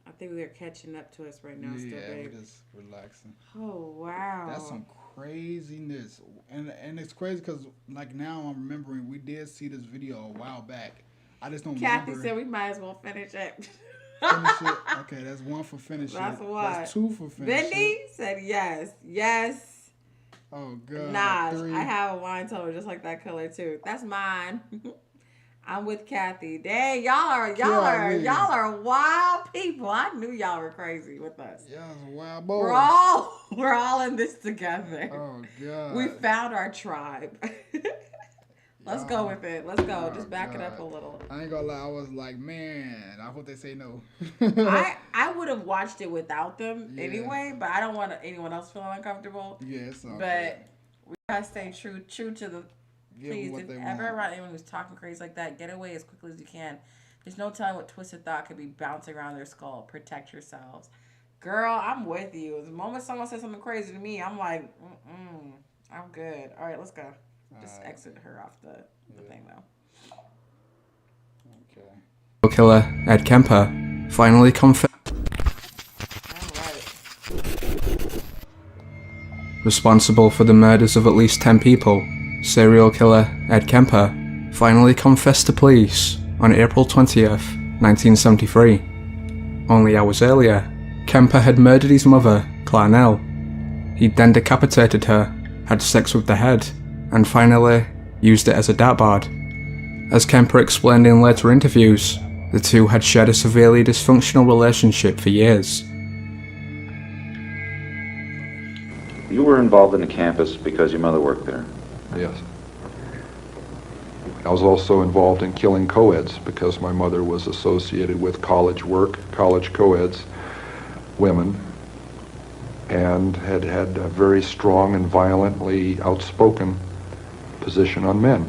I think we are catching up to us right now, still, Yeah, babe. we're just relaxing. Oh wow, That's some craziness, and it's crazy because like now I'm remembering we did see this video a while back. I just don't Kathy remember. said we might as well finish it. Finish it. Okay, that's one for finish That's it. what. That's two for finish Vinny it. said yes, yes. Oh god. Nah, Three. I have a wine total just like that color too. That's mine. I'm with Kathy. Dang, y'all are wild people. I knew y'all were crazy with us. Yeah, it's a wild boys. We're all in this together. Oh god. We found our tribe. Let's go with it. Let's go. Oh, Just back it up a God. little. I ain't gonna lie. I was like, man, I hope they say no. I would have watched it without them Yeah. anyway, but I don't want anyone else feeling uncomfortable. Yeah, it's all But we gotta stay true to the. Give them Please, what if they ever want. around anyone who's talking crazy like that, get away as quickly as you can. There's no telling what twisted thought could be bouncing around their skull. Protect yourselves. Girl, I'm with you. The moment someone says something crazy to me, I'm like, I'm good. All right, let's go. Just exit her off the thing, though. Okay. Killer Ed Kemper finally confessed. All right. Responsible for the murders of at least 10 people, serial killer Ed Kemper finally confessed to police on April 20th, 1973. Only hours earlier, Kemper had murdered his mother, Clarnell. He'd then decapitated her, had sex with the head, and finally used it as a dartboard. As Kemper explained in later interviews, the two had shared a severely dysfunctional relationship for years. You were involved in the campus because your mother worked there. Yes. I was also involved in killing co-eds because my mother was associated with college work, college co-eds, women, and had a very strong and violently outspoken position on men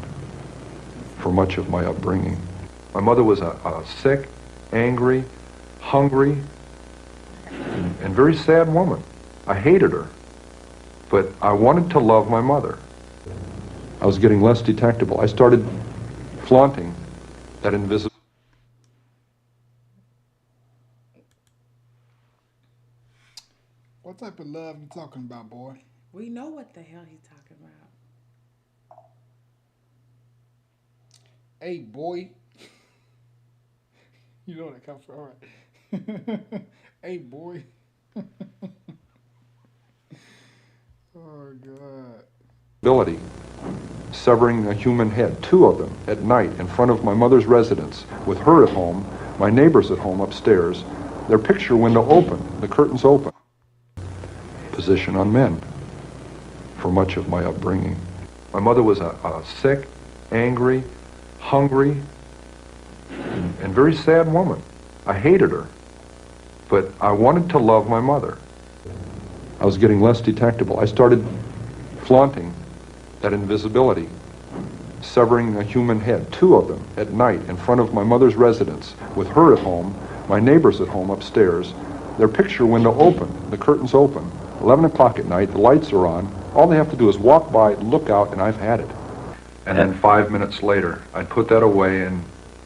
for much of my upbringing. My mother was a sick, angry, hungry, and very sad woman. I hated her, but I wanted to love my mother. I was getting less detectable. I started flaunting that invisible. What type of love you talking about, boy? We know what the hell he's talking about. Hey, boy. You know where that comes from, all right. Hey, boy. Oh, God. Ability, severing a human head, 2 of them at night in front of my mother's residence, with her at home, my neighbors at home upstairs, their picture window open, the curtains open. Position on men for much of my upbringing. My mother was a sick, angry, hungry, and very sad woman. I hated her, but I wanted to love my mother. I was getting less detectable. I started flaunting that invisibility, severing a human head, 2 of them at night in front of my mother's residence, with her at home, my neighbors at home upstairs, their picture window open, the curtains open. 11 o'clock at night, the lights are on. All they have to do is walk by, look out, and I've had it. And then 5 minutes later, I'd put that away, and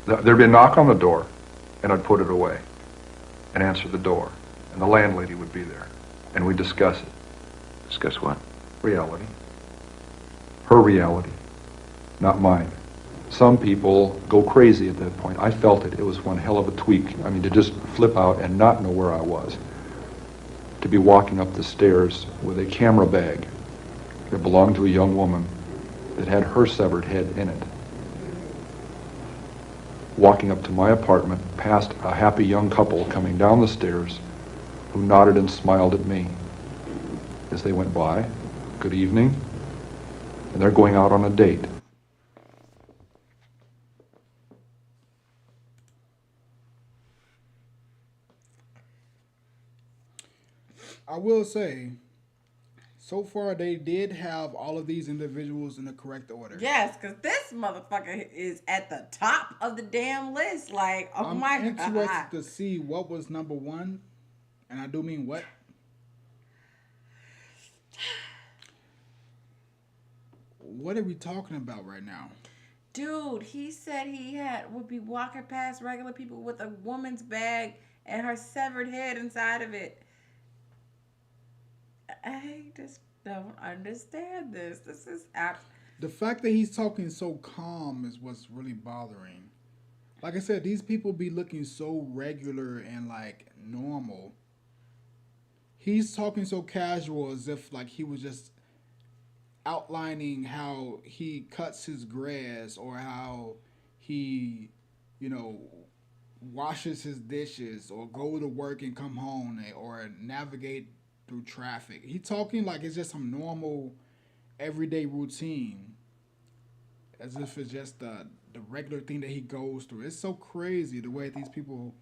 there'd be a knock on the door, and I'd put it away and answer the door. And the landlady would be there, and we'd discuss it. Discuss what? Reality. Her reality, not mine. Some people go crazy at that point. I felt it. It was one hell of a tweak. I mean, to just flip out and not know where I was. To be walking up the stairs with a camera bag that belonged to a young woman that had her severed head in it. Walking up to my apartment, past a happy young couple coming down the stairs who nodded and smiled at me as they went by. Good evening. And they're going out on a date. I will say, so far they did have all of these individuals in the correct order. Yes, because this motherfucker is at the top of the damn list. Like, oh my God. I'm interested to see what was number one, and I do mean what. What are we talking about right now? Dude, he said he would be walking past regular people with a woman's bag and her severed head inside of it. I just don't understand this. This is the fact that he's talking so calm is what's really bothering. Like I said, these people be looking so regular and like normal. He's talking so casual as if like he was just outlining how he cuts his grass or how he, washes his dishes or go to work and come home or navigate through traffic. He's talking like it's just some normal everyday routine, as if it's just the regular thing that he goes through. It's so crazy the way these people,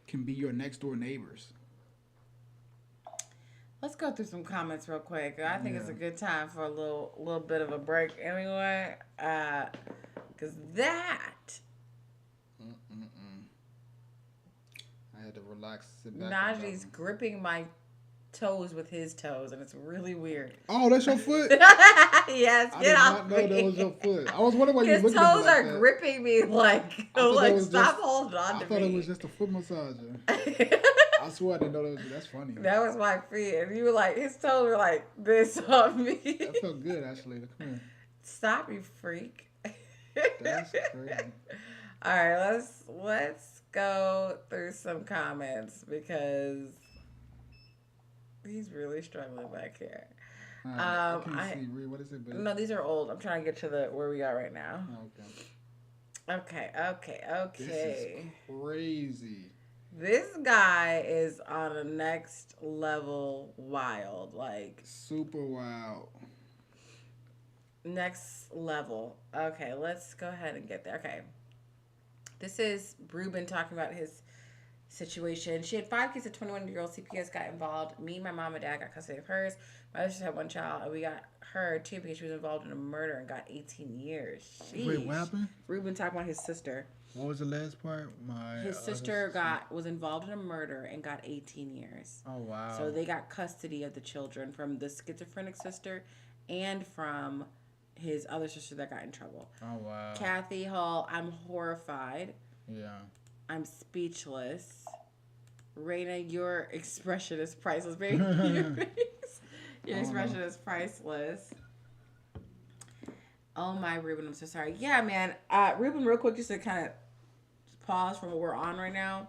can be your next door neighbors. Let's go through some comments real quick. I think it's a good time for a little bit of a break anyway. Because that... I had to relax, sit back. Najee's gripping my toes with his toes, and it's really weird. Oh, that's your foot? Yes, get off I did not know that was your foot. I was wondering why you were his looking at me toes like are that. gripping me like stop holding on to me. I thought it was just a foot massager. I swear I didn't know that was. That's funny. That was my feet, and you were like, his toes were like this on me. That felt good, actually. Come here. Stop, you freak. That's crazy. All right, let's go through some comments because he's really struggling back here. I can't see. Read. What is it, babe? No, these are old. I'm trying to get to where we got right now. Okay. This is crazy. This guy is on a next level wild, like super wild. Next level. Okay, let's go ahead and get there. Okay. This is Ruben talking about his situation. She had 5 kids. A 21-year-old CPS got involved. Me, my mom, and dad got custody of hers. My other sister had 1 child, and we got her too because she was involved in a murder and got 18 years. Sheesh. Wait, what happened? Ruben talking about his sister. What was the last part? His sister was involved in a murder and got 18 years. Oh, wow. So they got custody of the children from the schizophrenic sister and from his other sister that got in trouble. Oh, wow. Kathy Hall, I'm horrified. Yeah. I'm speechless. Reina, your expression is priceless, baby. Your expression is priceless. Oh my, Ruben, I'm so sorry. Yeah, man. Ruben, real quick, just to kind of pause from what we're on right now.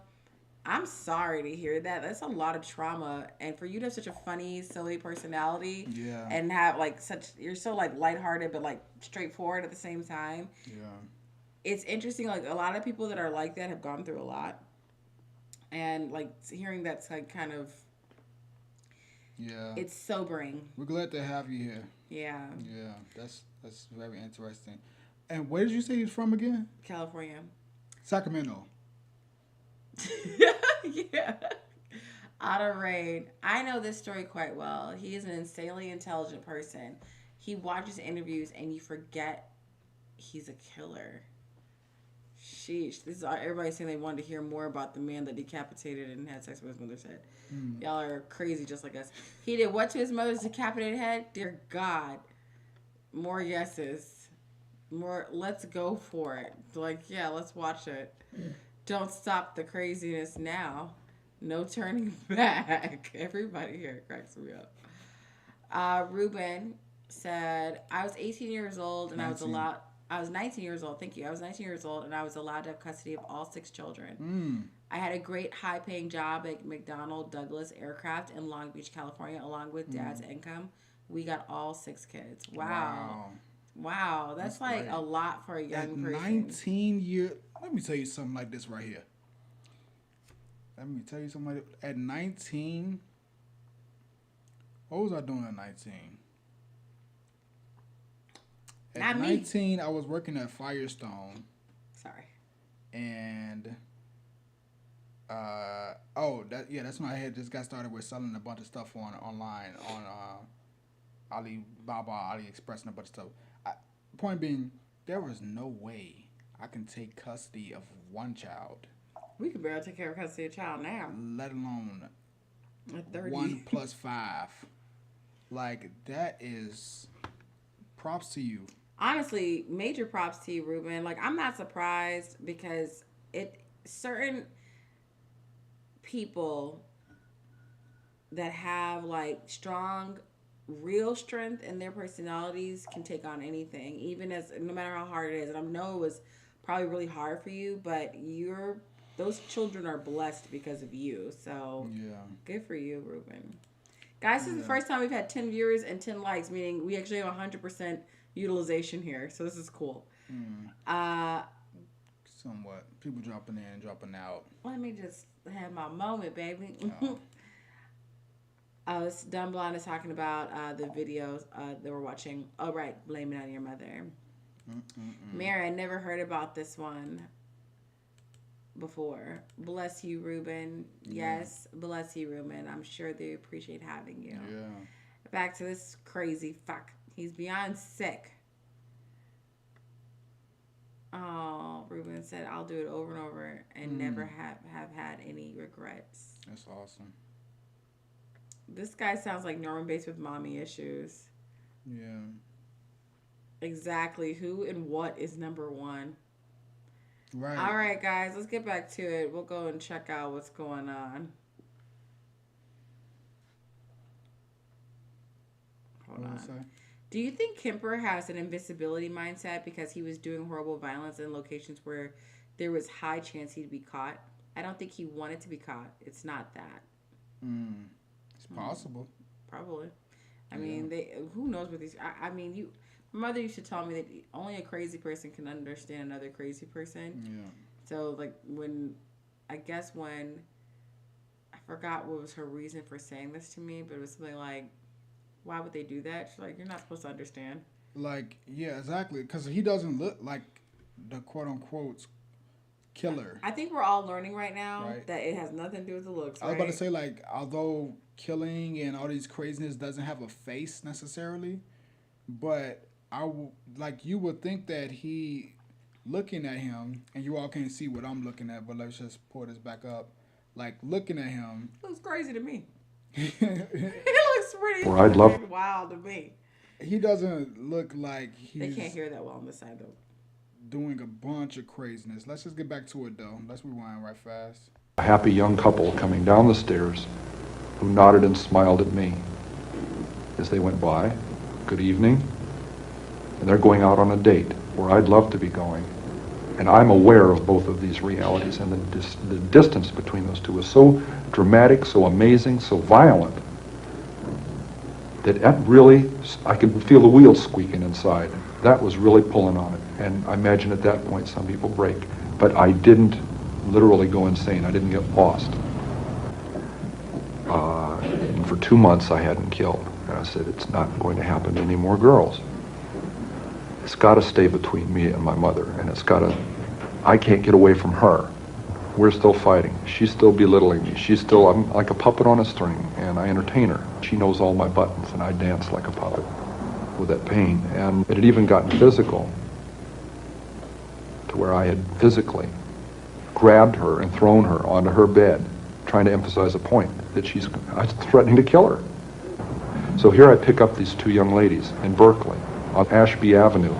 I'm sorry to hear that. That's a lot of trauma. And for you to have such a funny, silly personality. Yeah. And have you're so lighthearted, but straightforward at the same time. Yeah. It's interesting. A lot of people that are like that have gone through a lot. And hearing that's kind of. Yeah. It's sobering. We're glad to have you here. Yeah. Yeah. That's very interesting. And where did you say he's from again? California. Sacramento. Yeah. Otto Rain. I know this story quite well. He is an insanely intelligent person. He watches interviews and you forget he's a killer. Sheesh. This is everybody saying they wanted to hear more about the man that decapitated and had sex with his mother's head. Y'all are crazy just like us. He did what to his mother's decapitated head? Dear God. More yeses. More, let's go for it. Yeah, let's watch it. Don't stop the craziness now. No turning back. Everybody here cracks me up. Ruben said, I was 18 years old and I was 19 years old. Thank you. I was 19 years old and I was allowed to have custody of all 6 children. I had a great high-paying job at McDonnell Douglas Aircraft in Long Beach, California, along with Dad's income. We got all 6 kids. Wow. That's like great. a lot for a young person. 19 years. Let me tell you something like this right here. At 19, what was I doing at 19? At 19, I was working at Firestone. Sorry. And that's when I had just got started with selling a bunch of stuff online on Alibaba, AliExpress, and a bunch of stuff. Point being, there was no way I can take custody of one child. We could barely take care of custody of a child now. Let alone at 30. 1 plus 5. Like, that is props to you. Honestly, major props to you, Ruben. Like, I'm not surprised because certain people that have like strong real strength in their personalities can take on anything, even as no matter how hard it is. And I know it was probably really hard for you, but those children are blessed because of you. So yeah, good for you, Ruben. Guys, this is the first time we've had 10 viewers and 10 likes, meaning we actually have 100% utilization here. So this is cool. Somewhat. People dropping in, dropping out. Let me just have my moment, baby. Dunblonde is talking about the videos that we're watching. Oh, right. Blame it on your mother. Mary, I never heard about this one before. Bless you, Ruben. Yes, bless you, Ruben. I'm sure they appreciate having you. Yeah. Back to this crazy fuck. He's beyond sick. Oh, Ruben said, I'll do it over and over and never have had any regrets. That's awesome. This guy sounds like Norman Bates with mommy issues. Yeah. Exactly. Who and what is number one? Right. All right, guys, let's get back to it. We'll go and check out what's going on. Hold on. Do you think Kemper has an invisibility mindset because he was doing horrible violence in locations where there was high chance he'd be caught? I don't think he wanted to be caught. It's not that. It's possible. Probably. I mean, who knows what these... I mean, my mother used to tell me that only a crazy person can understand another crazy person. Yeah. So, like, I forgot what was her reason for saying this to me, but it was something like, why would they do that? She's like, you're not supposed to understand. Like, yeah, exactly. Because he doesn't look like the quote-unquote killer. I think we're all learning right now that it has nothing to do with the looks, I was about to say, like, although killing and all these craziness doesn't have a face necessarily, but you would think that he, looking at him, and you all can't see what I'm looking at, but let's just pull this back up. Like, looking at him. Looks crazy to me. He looks pretty wild to me. He doesn't look like he's... They can't hear that well on this side, though. Doing a bunch of craziness. Let's just get back to it, though. Let's rewind right fast. A happy young couple coming down the stairs who nodded and smiled at me as they went by. Good evening. And they're going out on a date where I'd love to be going. And I'm aware of both of these realities, and the distance between those two is so dramatic, so amazing, so violent, that really, I could feel the wheels squeaking inside. That was really pulling on it. And I imagine at that point some people break. But I didn't literally go insane. I didn't get lost. And for 2 months I hadn't killed. And I said, it's not going to happen to any more girls. It's got to stay between me and my mother, and I can't get away from her. We're still fighting. She's still belittling me. I'm like a puppet on a string, and I entertain her. She knows all my buttons, and I dance like a puppet with that pain. And it had even gotten physical, to where I had physically grabbed her and thrown her onto her bed, trying to emphasize a point that I was threatening to kill her. So here I pick up these 2 young ladies in Berkeley, on Ashby Avenue.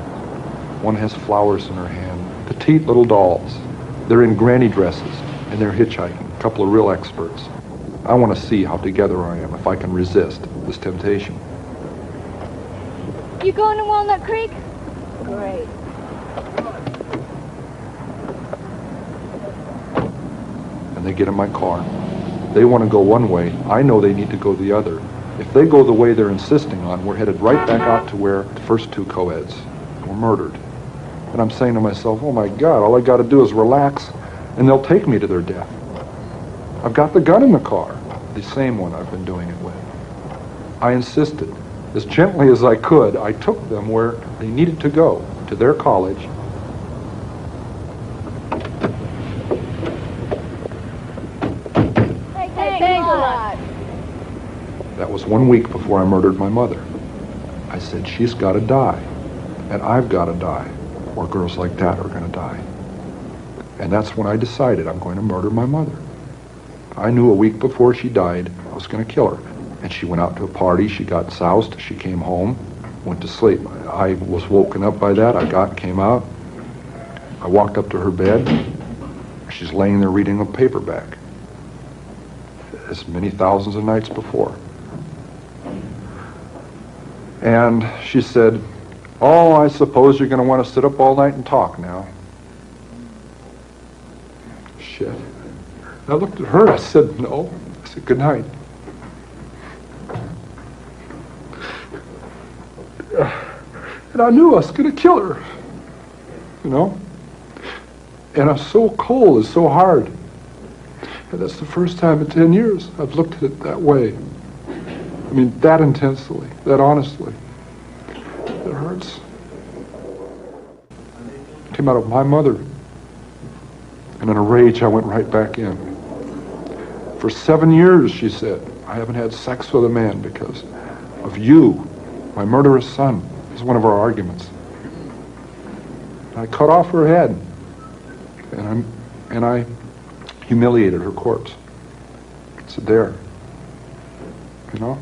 One has flowers in her hand, petite little dolls. They're in granny dresses, and they're hitchhiking, a couple of real experts. I want to see how together I am, if I can resist this temptation. You going to Walnut Creek? Great. And they get in my car. They want to go one way. I know they need to go the other. If they go the way they're insisting on, we're headed right back out to where the first two co-eds were murdered. And I'm saying to myself, oh my God, all I got to do is relax and they'll take me to their death. I've got the gun in the car, the same one I've been doing it with. I insisted. As gently as I could, I took them where they needed to go, to their college. Thanks a lot. That was 1 week before I murdered my mother. I said, she's got to die, and I've got to die, or girls like that are going to die. And that's when I decided I'm going to murder my mother. I knew a week before she died I was going to kill her. And she went out to a party, she got soused, she came home, went to sleep. I was woken up by that, came out. I walked up to her bed. She's laying there reading a paperback, as many thousands of nights before. And she said, oh, I suppose you're going to want to sit up all night and talk now. Shit. I looked at her, I said, no. I said, good night. And I knew I was going to kill her, you know? And I'm so cold, it's so hard. And that's the first time in 10 years I've looked at it that way. I mean, that intensely, that honestly. It hurts. It came out of my mother. And in a rage, I went right back in. For 7 years, she said, I haven't had sex with a man because of you, my murderous son. It was one of our arguments. I cut off her head, and I humiliated her corpse. It's there, you know?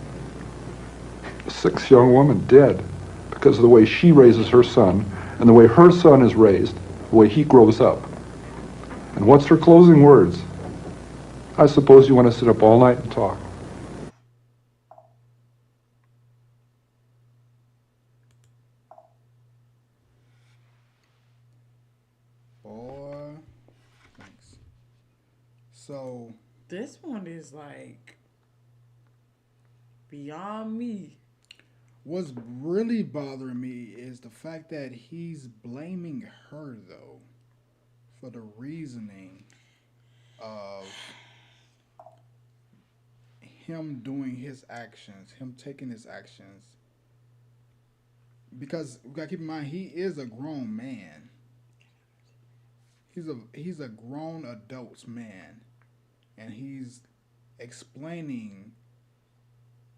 A 6 young woman dead because of the way she raises her son and the way her son is raised, the way he grows up. And what's her closing words? I suppose you want to sit up all night and talk. Boy, thanks. So this one is like beyond me. What's really bothering me is the fact that he's blaming her, though, for the reasoning of him doing his actions, him taking his actions. Because we gotta keep in mind, he is a grown man. He's a grown adult man, and he's explaining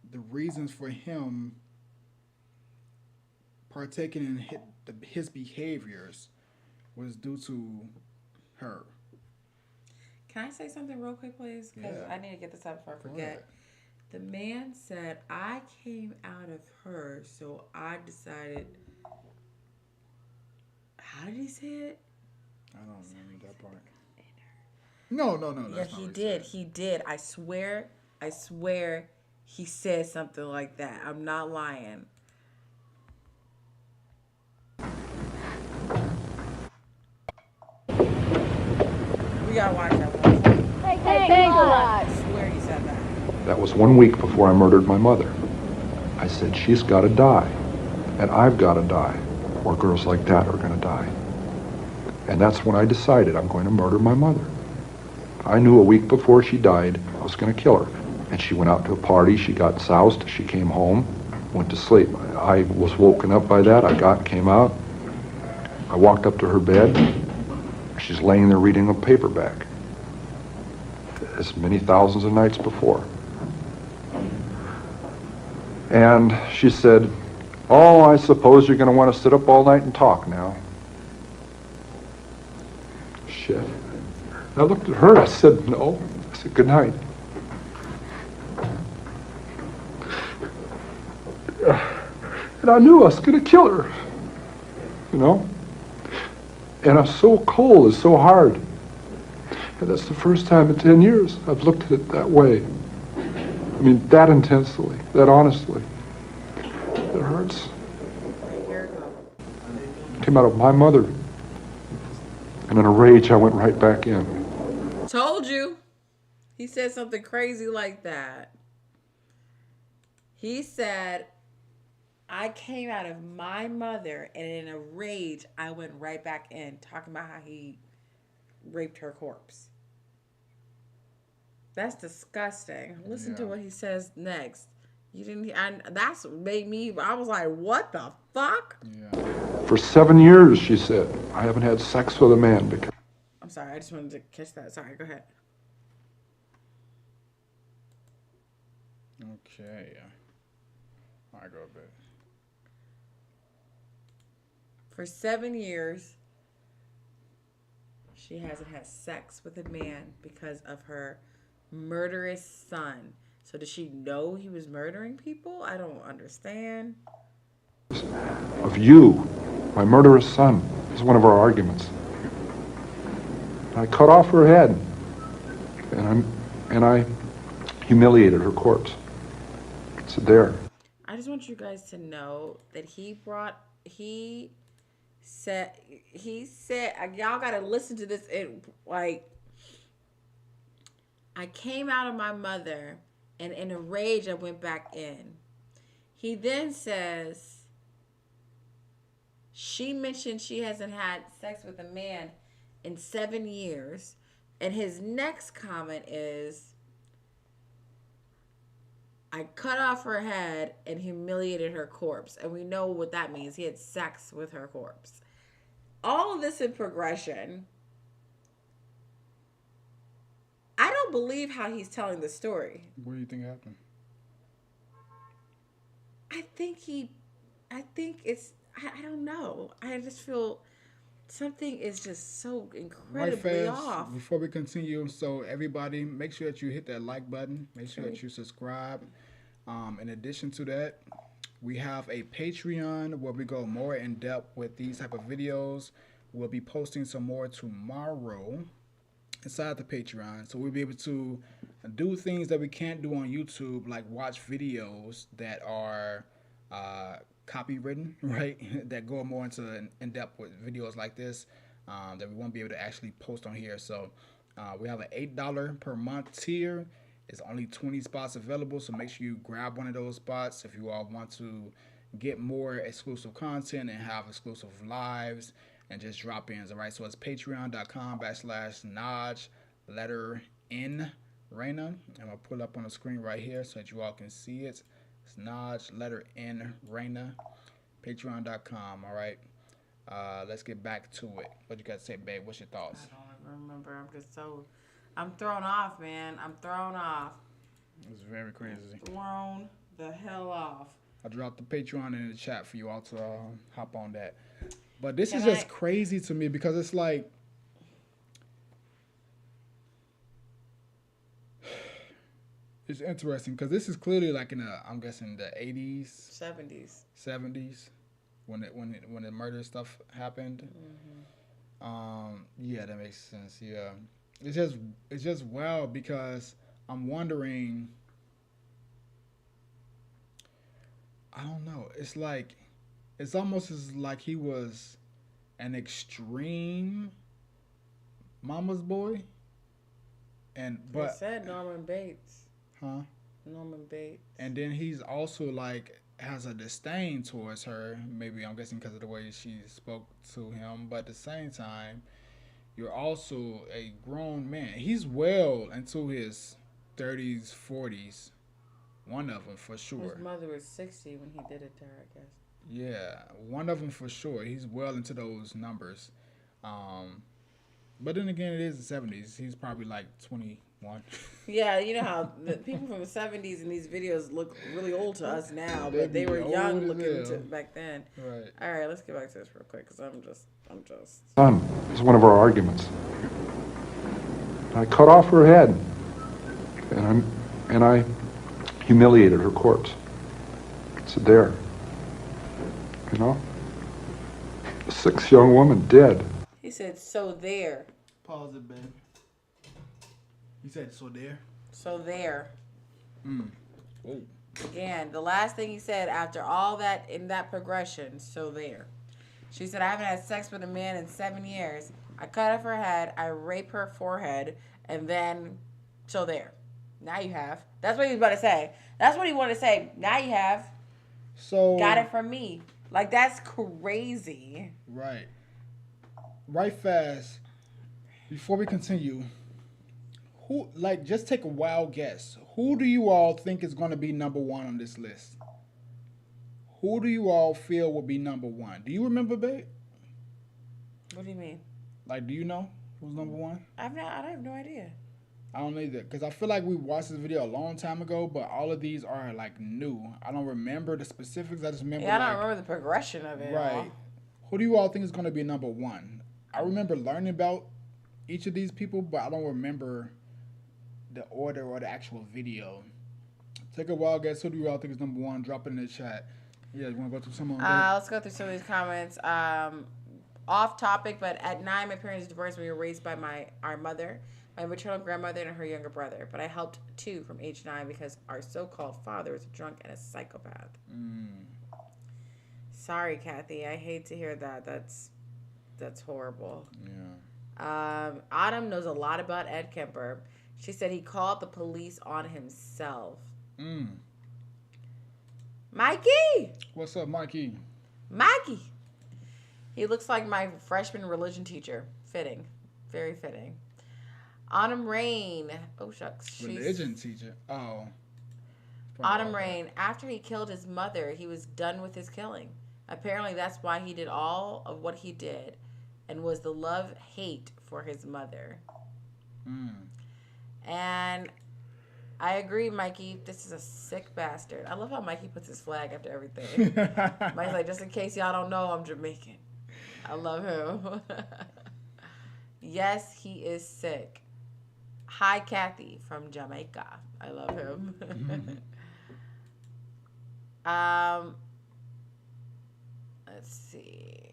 the reasons for him partaking in his behaviors was due to her. Can I say something real quick, please? Because I need to get this out before I forget. The man said, I came out of her, so I decided. How did he say it? I don't remember that part. No. Yeah, he did. He did. I swear, he said something like that. I'm not lying. We gotta watch that one. Thanks a lot. I swear he said that. That was 1 week before I murdered my mother. I said, she's got to die, and I've got to die, or girls like that are going to die. And that's when I decided I'm going to murder my mother. I knew a week before she died I was going to kill her. And she went out to a party, she got soused, she came home, went to sleep. I was woken up by that, came out. I walked up to her bed. She's laying there reading a paperback, as many thousands of nights before. And she said, oh, I suppose you're going to want to sit up all night and talk now. Shit. I looked at her, I said, no. I said, good night. And I knew I was going to kill her, you know? And I'm so cold, it's so hard. And that's the first time in 10 years I've looked at it that way. I mean, that intensely, that honestly. It hurts. It came out of my mother. And in a rage, I went right back in. Told you. He said something crazy like that. He said, I came out of my mother, and in a rage, I went right back in, talking about how he raped her corpse. That's disgusting. Listen to what he says next. You didn't. That's made me. I was like, what the fuck? Yeah. For 7 years, she said, I haven't had sex with a man because. I'm sorry. I just wanted to catch that. Sorry. Go ahead. Okay. I go a bit. For 7 years, she hasn't had sex with a man because of her murderous son. So does she know he was murdering people? I don't understand. Of you, my murderous son, is one of our arguments. I cut off her head, and I humiliated her corpse. It's there. I just want you guys to know that he said, y'all gotta listen to this. I came out of my mother, and in a rage, I went back in. He then says, she mentioned she hasn't had sex with a man in 7 years. And his next comment is, I cut off her head and humiliated her corpse. And we know what that means. He had sex with her corpse. All of this in progression. I don't believe how he's telling the story. What do you think happened? I don't know. I just feel something is just so incredibly off. Before we continue, so everybody, make sure that you hit that like button. Make sure that you subscribe. In addition to that, we have a Patreon where we go more in depth with these type of videos. We'll be posting some more tomorrow inside the Patreon, so we'll be able to do things that we can't do on YouTube, like watch videos that are copywritten, right? That go more into in depth with videos like this that we won't be able to actually post on here. So we have an $8 per month tier. It's only 20 spots available, so make sure you grab one of those spots if you all want to get more exclusive content and have exclusive lives and just drop-ins. All right, so it's patreon.com/Naj letter N Reina. I'm gonna pull up on the screen right here so that you all can see it. It's Naj letter N Reina, patreon.com. All right, let's get back to it. What you got to say, babe? What's your thoughts? I don't remember. I'm thrown off, man. I'm thrown off. It's very crazy. Thrown the hell off. I dropped the Patreon in the chat for you all to hop on that. But this is just crazy to me because it's like, it's interesting because this is clearly like in I'm guessing the 80s, 70s when the murder stuff happened. Mm-hmm. Yeah, that makes sense. Yeah, it's just wild because I'm wondering. I don't know. It's like, it's almost as like he was an extreme mama's boy. But they said Norman Bates. Huh? Norman Bates. And then he's also like has a disdain towards her. Maybe I'm guessing because of the way she spoke to him. But at the same time, you're also a grown man. He's well into his 30s, 40s. One of them for sure. His mother was 60 when he did it to her, I guess. Yeah, one of them for sure. He's well into those numbers. But then again, it is the 70s. He's probably like 21. Yeah, you know how the people from the 70s in these videos look really old to us now, but they were young looking back then. Right. All right, let's get back to this real quick because I'm just. Son is one of our arguments. I cut off her head, and I humiliated her corpse. It's there. You know? A 6 young woman dead. He said, so there. Pause it, babe. He said, so there? So there. Oh. Again, the last thing he said after all that, in that progression, so there. She said, I haven't had sex with a man in 7 years. I cut off her head. I rape her forehead. And then, so there. Now you have. That's what he was about to say. That's what he wanted to say. Now you have. So got it from me. Like, that's crazy. Right. Right fast. Before we continue, who, like, just take a wild guess. Who do you all think is going to be number one on this list? Who do you all feel will be number one? Do you remember, babe? What do you mean? Like, do you know who's number one? I have no idea. I don't either, because I feel like we watched this video a long time ago, but all of these are, like, new. I don't remember the specifics. I just remember, I don't remember the progression of it. Right. Who do you all think is going to be number one? I remember learning about each of these people, but I don't remember the order or the actual video. Take a wild guess. Who do you all think is number one? Drop it in the chat. Yeah, you want to go through some of them? Let's go through some of these comments. Off topic, but at 9, my parents divorced. We were raised by our mother, my maternal grandmother, and her younger brother. But I helped too from age 9 because our so-called father is a drunk and a psychopath. Sorry, Kathy. I hate to hear that. That's horrible. Yeah. Autumn knows a lot about Ed Kemper. She said he called the police on himself. Mikey! What's up, Mikey? Mikey! He looks like my freshman religion teacher. Fitting. Very fitting. Autumn Rain. Oh, shucks. Religion teacher. Oh. Autumn Rain. After he killed his mother, he was done with his killing. Apparently, that's why he did all of what he did and was the love-hate for his mother. And I agree, Mikey. This is a sick bastard. I love how Mikey puts his flag after everything. Mikey's like, just in case y'all don't know, I'm Jamaican. I love him. Yes, he is sick. Hi, Kathy from Jamaica. I love him. Let's see.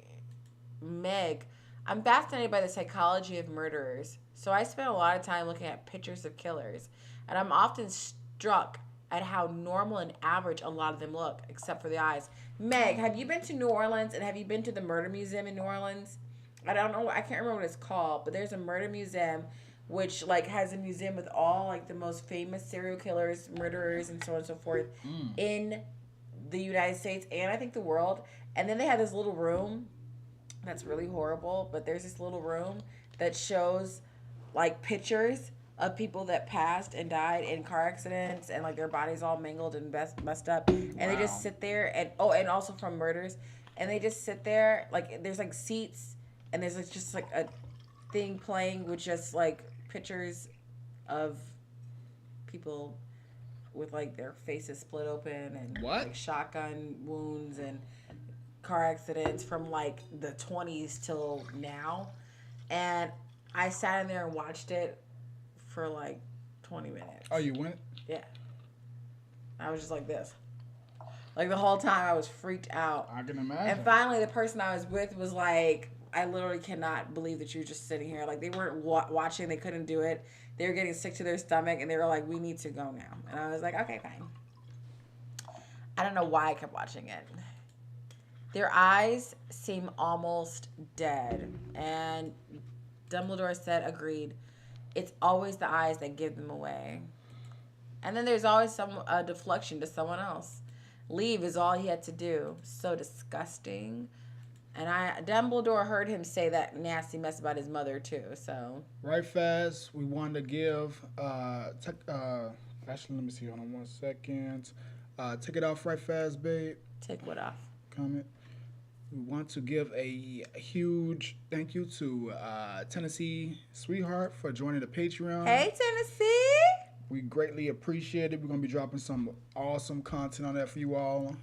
Meg. I'm fascinated by the psychology of murderers. So I spend a lot of time looking at pictures of killers. And I'm often struck at how normal and average a lot of them look, except for the eyes. Meg, have you been to New Orleans and have you been to the Murder Museum in New Orleans? I don't know. I can't remember what it's called, but there's a murder museum which, like, has a museum with all, like, the most famous serial killers, murderers, and so on and so forth in the United States and I think the world. And then they have this little room that's really horrible, but there's this little room that shows, like, pictures of people that passed and died in car accidents and, like, their bodies all mangled and messed up. And they just sit there and also from murders. And they just sit there, like, there's, like, seats and there's, like, just, like, a thing playing with just, like, pictures of people with, like, their faces split open and like shotgun wounds and car accidents from, like, the 20s till now. And I sat in there and watched it for, like, 20 minutes. Oh, you went? Yeah. I was just like this. Like, the whole time I was freaked out. I can imagine. And finally, the person I was with was like, I literally cannot believe that you're just sitting here. Like, they weren't watching. They couldn't do it. They were getting sick to their stomach, and they were like, we need to go now. And I was like, okay, fine. I don't know why I kept watching it. Their eyes seem almost dead. And Dumbledore said, agreed. It's always the eyes that give them away. And then there's always some deflection to someone else. Leave is all he had to do. So disgusting. And Dumbledore heard him say that nasty mess about his mother too. So right fast, we wanted to give. Actually, let me see. Hold on 1 second. Take it off right fast, babe. Take what off? Comment. We want to give a huge thank you to Tennessee Sweetheart for joining the Patreon. Hey, Tennessee. We greatly appreciate it. We're going to be dropping some awesome content on that for you all.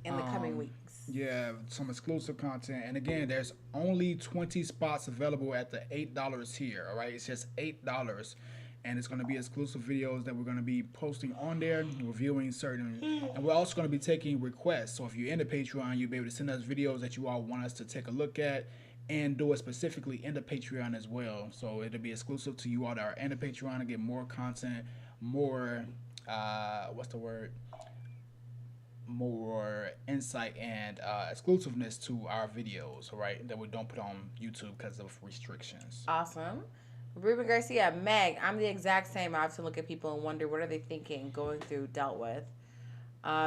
In the coming weeks. Yeah, some exclusive content. And again, there's only 20 spots available at the $8 tier, all right? It's just $8. And it's going to be exclusive videos that we're going to be posting on there, reviewing certain. And we're also going to be taking requests. So if you're in the Patreon, you'll be able to send us videos that you all want us to take a look at and do it specifically in the Patreon as well. So it'll be exclusive to you all that are in the Patreon to get more content, more, more insight and exclusiveness to our videos, all right, that we don't put on YouTube because of restrictions. Awesome. Ruben Garcia, Meg, I'm the exact same. I often look at people and wonder what are they thinking, going through, dealt with.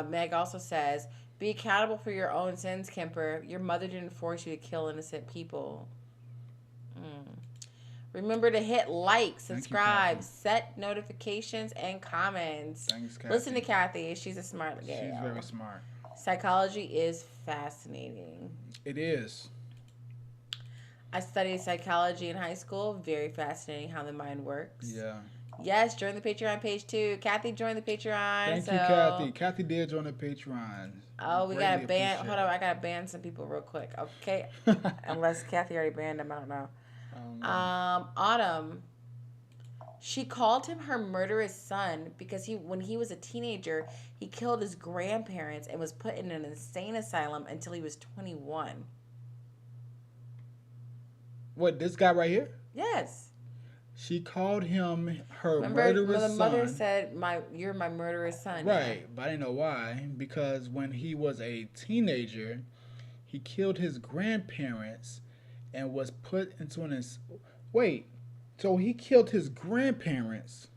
Meg also says, be accountable for your own sins, Kemper. Your mother didn't force you to kill innocent people. Remember to hit like, subscribe, set notifications, and comments. Thanks, Kathy. Listen to Kathy. She's a smart girl. She's very smart. Psychology is fascinating. It is. I studied psychology in high school. Very fascinating how the mind works. Yeah. Yes, join the Patreon page too. Kathy joined the Patreon. Thank you, Kathy. Kathy did join the Patreon. Oh, we got to ban. Hold on, I got to ban some people real quick. Okay. Unless Kathy already banned them. I don't know. Autumn. She called him her murderous son because when he was a teenager, he killed his grandparents and was put in an insane asylum until he was 21. What, this guy right here? Yes. She called him her Remember, murderous son. The mother said, "You're my murderous son." Right, but I didn't know why. Because when he was a teenager, he killed his grandparents and was put into an... Wait, so he killed his grandparents.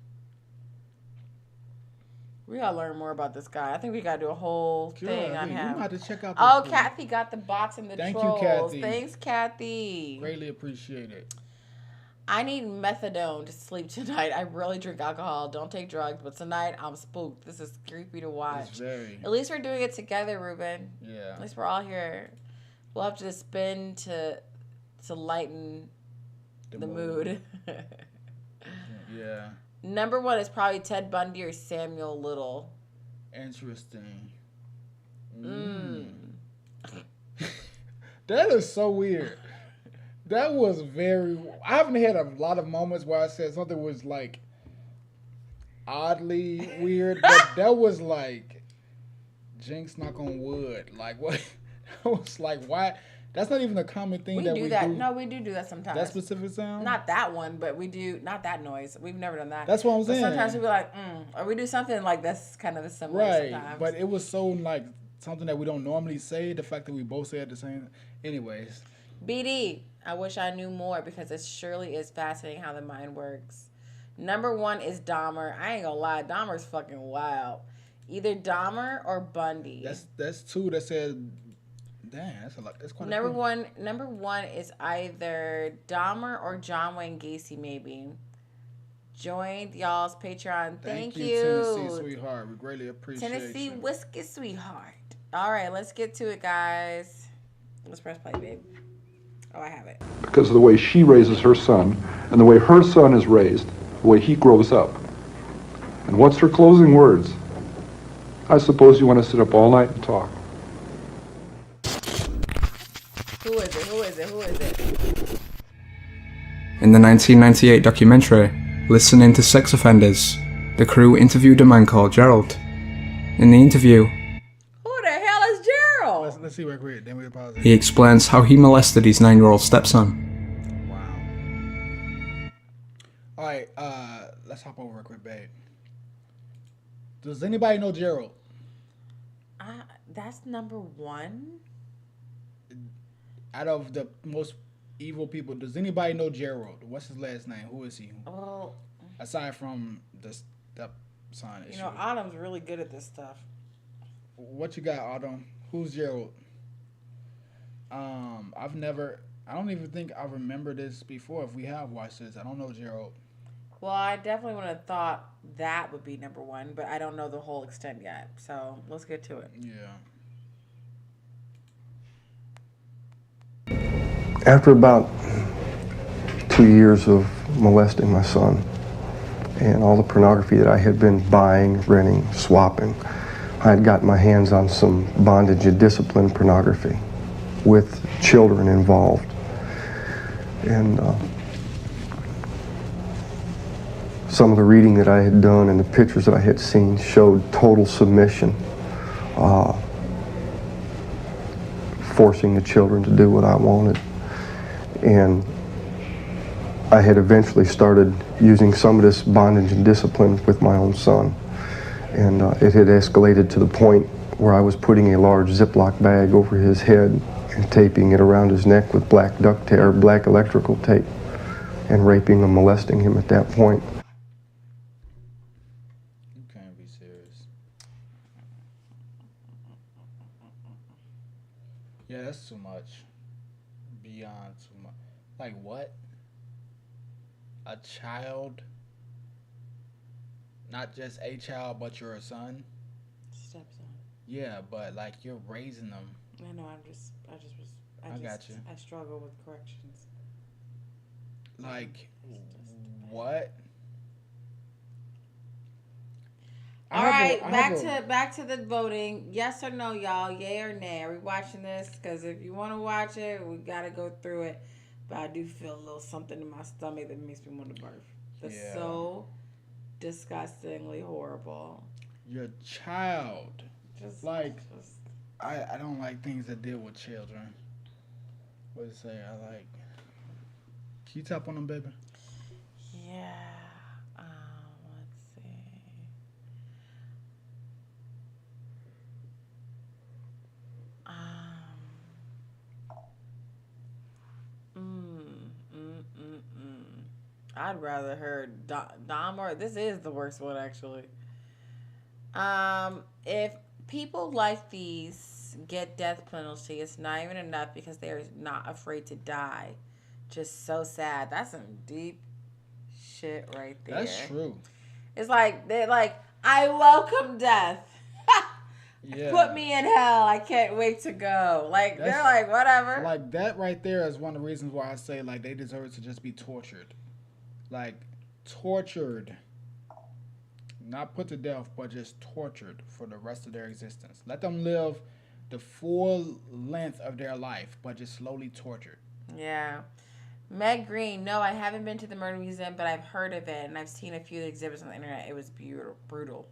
We gotta learn more about this guy. I think we gotta do a whole thing on him. You might have to check out this this Kathy got the box and the trolls. Thank you, Kathy. Thanks, Kathy. Greatly appreciate it. I need methadone to sleep tonight. I rarely drink alcohol. Don't take drugs, but tonight I'm spooked. This is creepy to watch. It's very. At least we're doing it together, Ruben. Yeah. At least we're all here. We'll have to spin to lighten the mood. Yeah. Number 1 is probably Ted Bundy or Samuel Little. Interesting. That is so weird. That was very... I haven't had a lot of moments where I said something was like oddly weird, but that was like jinx, knock on wood. Like what? I was like, why? That's not even a common thing we do. No, we do that sometimes. That specific sound? Not that one, but we do, not that noise. We've never done that. That's what I'm saying. But sometimes we be like, or we do something like that's kind of similar sometimes. But it was so like something that we don't normally say, the fact that we both say it the same. Anyways. BD, I wish I knew more because it surely is fascinating how the mind works. Number 1 is Dahmer. I ain't gonna lie, Dahmer's fucking wild. Either Dahmer or Bundy. That's 2 that said... Damn, that's a lot. That's quite Number one is either Dahmer or John Wayne Gacy, maybe. Joined y'all's Patreon. Thank you, Tennessee sweetheart. We greatly appreciate Tennessee you. whiskey sweetheart. All right, let's get to it, guys. Let's press play, babe. Oh, I have it. Because of the way she raises her son, and the way her son is raised, the way he grows up. And what's her closing words? I suppose you want to sit up all night and talk. Who is it? In the 1998 documentary, Listening to Sex Offenders, the crew interviewed a man called Gerald. In the interview, who the hell is Gerald? Let's see real quick, then we pause it. He explains how he molested his 9-year-old stepson. Wow. Alright, let's hop over real quick, babe. Does anybody know Gerald? That's number 1? Out of the most evil people, does anybody know Gerald? What's his last name? Who is he? Well, aside from the stepson issue. You know, Autumn's really good at this stuff. What you got, Autumn? Who's Gerald? I don't even think I remember this before. If we have watched this, I don't know Gerald. Well, I definitely would have thought that would be number 1, but I don't know the whole extent yet. So let's get to it. Yeah. After about 2 years of molesting my son and all the pornography that I had been buying, renting, swapping, I had gotten my hands on some bondage and discipline pornography with children involved. And some of the reading that I had done and the pictures that I had seen showed total submission, forcing the children to do what I wanted. And I had eventually started using some of this bondage and discipline with my own son. And it had escalated to the point where I was putting a large Ziploc bag over his head and taping it around his neck with black duct tape or black electrical tape and raping and molesting him at that point. You can't be serious. Yeah, that's too much. Beyond too much. Like what? A child? Not just a child, but you're a son? Stepson. Yeah, but like you're raising them. I know. I got you. I struggle with corrections. Like what? All right, back to the voting. Yes or no, y'all? Yay or nay? Are we watching this? Because if you want to watch it, we gotta go through it. But I do feel a little something in my stomach that makes me want to barf. That's so disgustingly horrible. Your child. I don't like things that deal with children. What do you say? I like. Can you tap on them, baby? Yeah. Let's see. I'd rather heard Dahmer. This is the worst one, actually. If people like these get death penalty, it's not even enough because they're not afraid to die. Just so sad. That's some deep shit right there. That's true. It's like they're like, I welcome death. Put me in hell. I can't wait to go. Like they're like, whatever. Like that right there is one of the reasons why I say like they deserve to just be tortured. Like tortured. Not put to death, but just tortured for the rest of their existence. Let them live the full length of their life, but just slowly tortured. Yeah. Meg Green, no, I haven't been to the murder museum, but I've heard of it, and I've seen a few of the exhibits on the internet. It was brutal.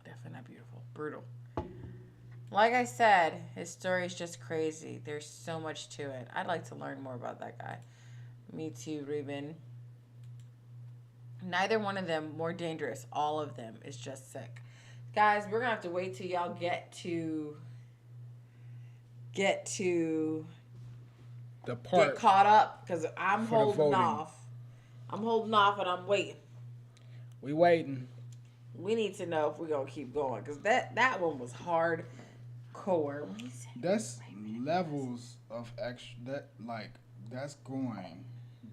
Definitely not beautiful. Brutal. Like I said, his story is just crazy. There's so much to it. I'd like to learn more about that guy. Me too, Ruben. Neither one of them more dangerous. All of them is just sick. Guys, we're going to have to wait till y'all get caught up because I'm holding off. I'm holding off and I'm waiting. We waiting. We need to know if we're going to keep going because that one was hardcore. That's levels of extra. That's going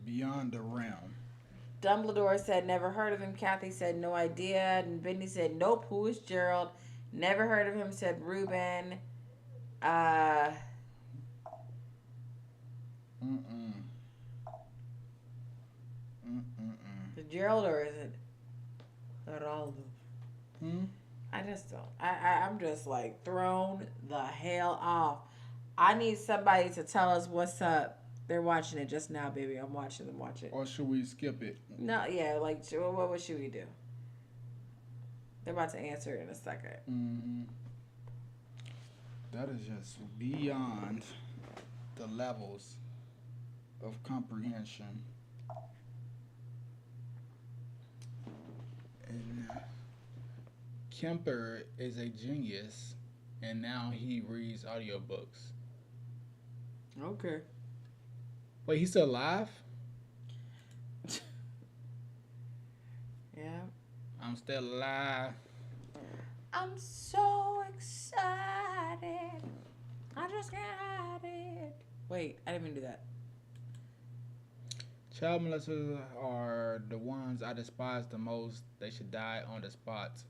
beyond the realm. Dumbledore said, never heard of him. Kathy said, no idea. And Benny said, nope, who is Gerald? Never heard of him, said Ruben. Is it Gerald or is it Gerald? I just don't. I'm just like thrown the hell off. I need somebody to tell us what's up. They're watching it just now, baby. I'm watching them watch it. Or should we skip it? No, yeah, like, what should we do? They're about to answer in a second. Mm-hmm. That is just beyond the levels of comprehension. And Kemper is a genius, and now he reads audiobooks. Okay. Wait, he's still alive? Yeah. I'm still alive. I'm so excited. I just can't hide it. Wait, I didn't even do that. Child molesters are the ones I despise the most. They should die on the spot.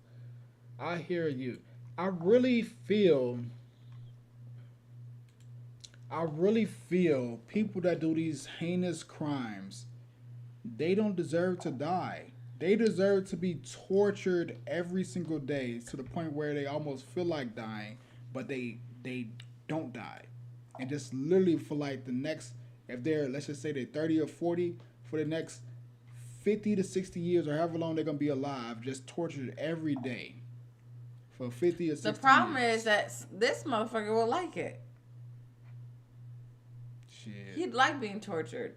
I hear you. I really feel people that do these heinous crimes, they don't deserve to die. They deserve to be tortured every single day to the point where they almost feel like dying, but they don't die. And just literally for like the next, if they're, let's just say they're 30 or 40, for the next 50 to 60 years or however long they're going to be alive, just tortured every day for 50 or 60 years. The problem is that this motherfucker will like it. Shit. He'd like being tortured.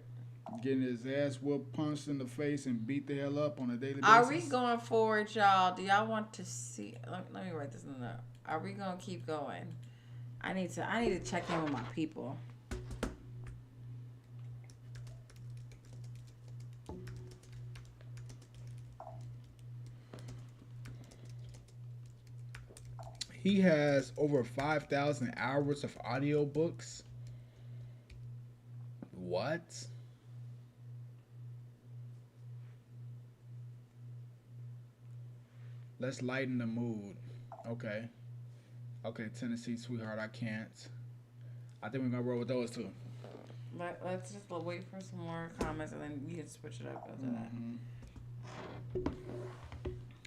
Getting his ass whooped, punched in the face, and beat the hell up on a daily basis. Are we going forward, y'all? Do y'all want to see? Let me write this in the note. Are we going to keep going? I need to check in with my people. he has over 5,000 hours of audiobooks. What? Let's lighten the mood. Okay. Okay, Tennessee Sweetheart, I can't. I think we're going to roll with those two. Let's just wait for some more comments and then you can switch it up after that.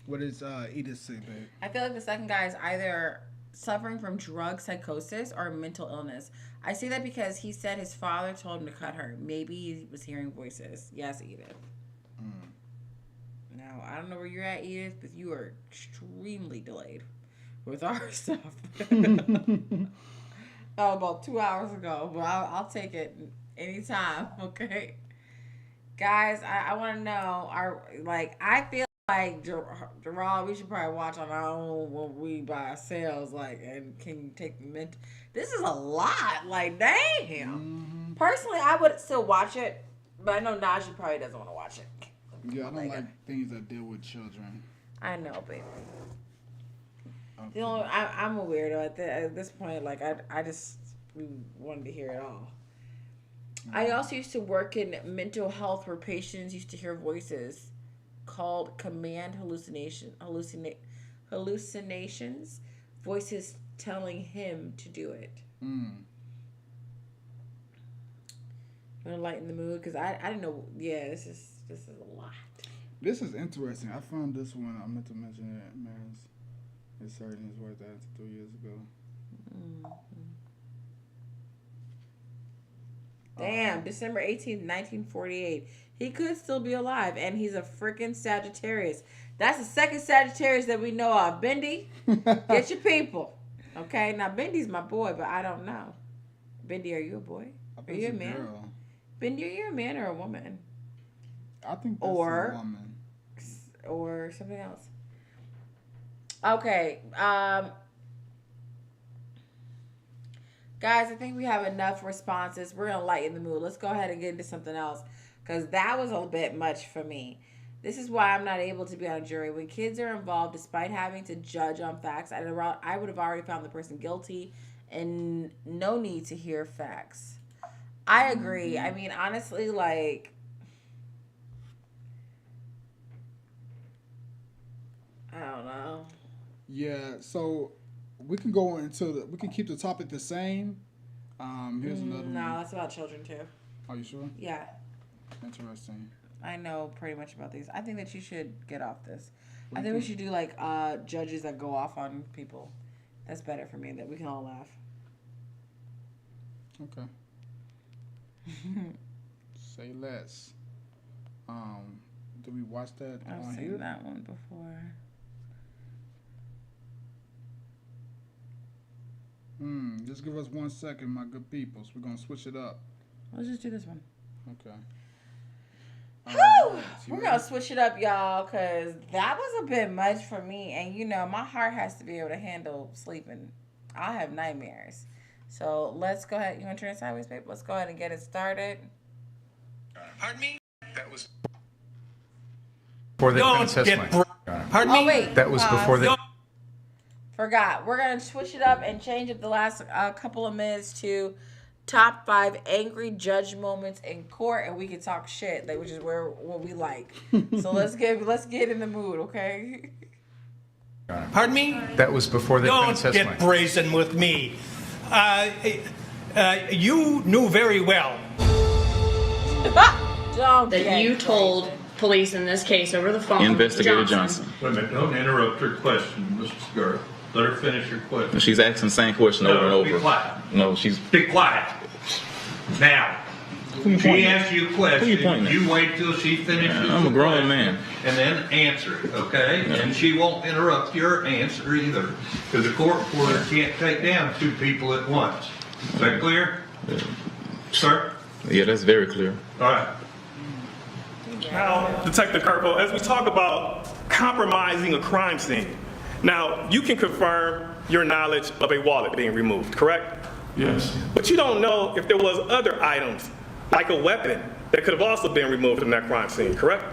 What does Edith say, babe? I feel like the second guy is either suffering from drug psychosis or mental illness. I say that because he said his father told him to cut her. Maybe he was hearing voices. Yes, Edith. Now, I don't know where you're at, Edith, but you are extremely delayed with our stuff. About 2 hours ago, but I'll take it anytime, okay? Guys, I want to know, I feel like, Gerald, we should probably watch on our own when we by ourselves, and can you take the mint? This is a lot, damn. Personally, I would still watch it, but I know Najee probably doesn't want to watch it. Yeah, I don't like things that deal with children. I know, baby. Okay. I'm a weirdo at this point. I just wanted to hear it all. I also used to work in mental health where patients used to hear voices called command hallucinations, voices telling him to do it. Want to lighten the mood? Because I didn't know. Yeah, this is a lot. This is interesting. I found this one. I meant to mention it. Man, it's certain his worth that 3 years ago. Damn, December 18th, 1948. He could still be alive, and he's a freaking Sagittarius. That's the second Sagittarius that we know of. Bendy, get your people. Okay, now Bendy's my boy, but I don't know. Bendy, are you a boy? Are you a man? Girl. Bendy, are you a man or a woman? I think that's a woman. Or something else. Okay. Guys, I think we have enough responses. We're going to lighten the mood. Let's go ahead and get into something else, because that was a bit much for me. This is why I'm not able to be on a jury. When kids are involved, despite having to judge on facts, I would have already found the person guilty and no need to hear facts. I agree. I mean, honestly, I don't know. Yeah, so we can go into we can keep the topic the same. Here's another one. No, that's about children too. Are you sure? Yeah. Interesting. I know pretty much about these. I think that you should get off this. I think we should do judges that go off on people. That's better for me, that we can all laugh. Okay. Say less. Did we watch that? I've seen that one before. Just give us 1 second, my good peoples. We're gonna switch it up. Let's just do this one. Okay. We're gonna switch it up, y'all, because that was a bit much for me. And my heart has to be able to handle sleeping. I have nightmares. So let's go ahead. You want to turn it sideways, babe? Let's go ahead and get it started. Pardon me? That was before the defense testimony. Pardon me? Oh, wait. That was before the. Forgot. We're going to switch it up and change up the last couple of minutes to top 5 angry judge moments in court, and we can talk shit, which is what we like. So let's get in the mood, okay? Pardon me? That was before the defense testimony. Don't get brazen with me. You knew very well that you told police in this case over the phone. Investigator Johnson. Wait a minute, don't interrupt her question, Mrs. Garth. Let her finish her question. She's asking the same question over and over. Be quiet. No, she's... Be quiet. Now, she asks you a question. You wait till she finishes. I'm a grown man. And then answer it, okay? Yeah. And she won't interrupt your answer either. Because the court reporter can't take down 2 people at once. Is that clear? Sir? Yeah, that's very clear. All right. Now, Detective Kirkle, as we talk about compromising a crime scene, now, you can confirm your knowledge of a wallet being removed, correct? Yes. But you don't know if there was other items, like a weapon, that could have also been removed from that crime scene, correct?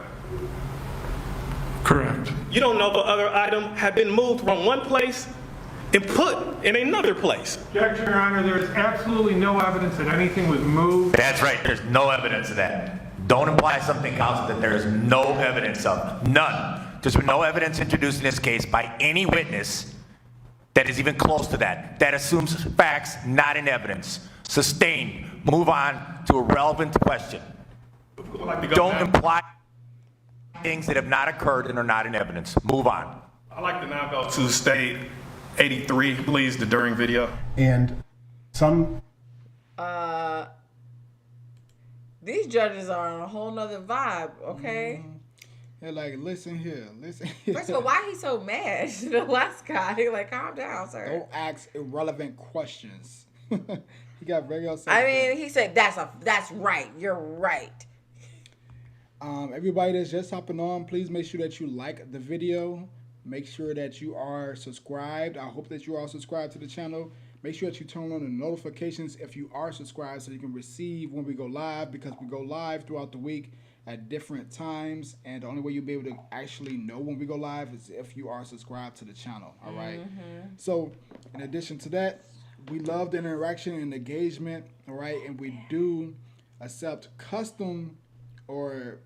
Correct. You don't know if other item had been moved from one place and put in another place. Objection, Your Honor. There is absolutely no evidence that anything was moved. That's right. There's no evidence of that. Don't imply something, counsel, that there is no evidence of. None. There's been no evidence introduced in this case by any witness that is even close to that. That assumes facts, not in evidence. Sustained. Move on to a relevant question. Don't imply things that have not occurred and are not in evidence. Move on. I'd like to now go to State 83, please, the during video. And some... These judges are on a whole nother vibe, okay? They're like, listen here, listen here. First of all, why he so mad? The last guy, like, calm down, sir. Don't ask irrelevant questions. He got very upset. I mean, he said, that's right. You're right. Everybody that's just hopping on, please make sure that you like the video. Make sure that you are subscribed. I hope that you are subscribed to the channel. Make sure that you turn on the notifications if you are subscribed so you can receive when we go live, because we go live throughout the week at different times, and the only way you'll be able to actually know when we go live is if you are subscribed to the channel. All right. So in addition to that, we love the interaction and engagement. All right, and we do accept custom, or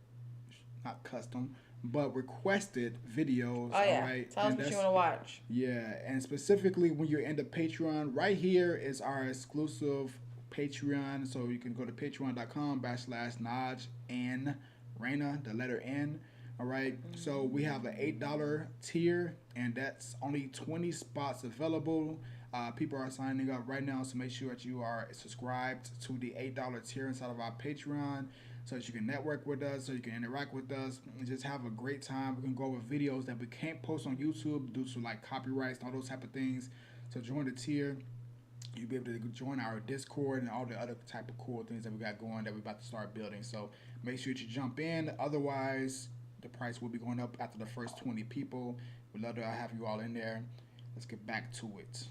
not custom, but requested videos. Oh, yeah. All right. Tell us what you want to watch. Yeah, and specifically when you're in the Patreon, right here is our exclusive Patreon. So you can go to patreon.com/Naj and Reina, the letter N. All right. So we have an $8 tier, and that's only 20 spots available. People are signing up right now, so make sure that you are subscribed to the $8 tier inside of our Patreon, so that you can network with us, so you can interact with us, and just have a great time. We can go over videos that we can't post on YouTube due to like copyrights and all those type of things. So join the tier. You'll be able to join our Discord and all the other type of cool things that we got going that we're about to start building. So make sure that you jump in. Otherwise, the price will be going up after the first 20 people. We'd love to have you all in there. Let's get back to it.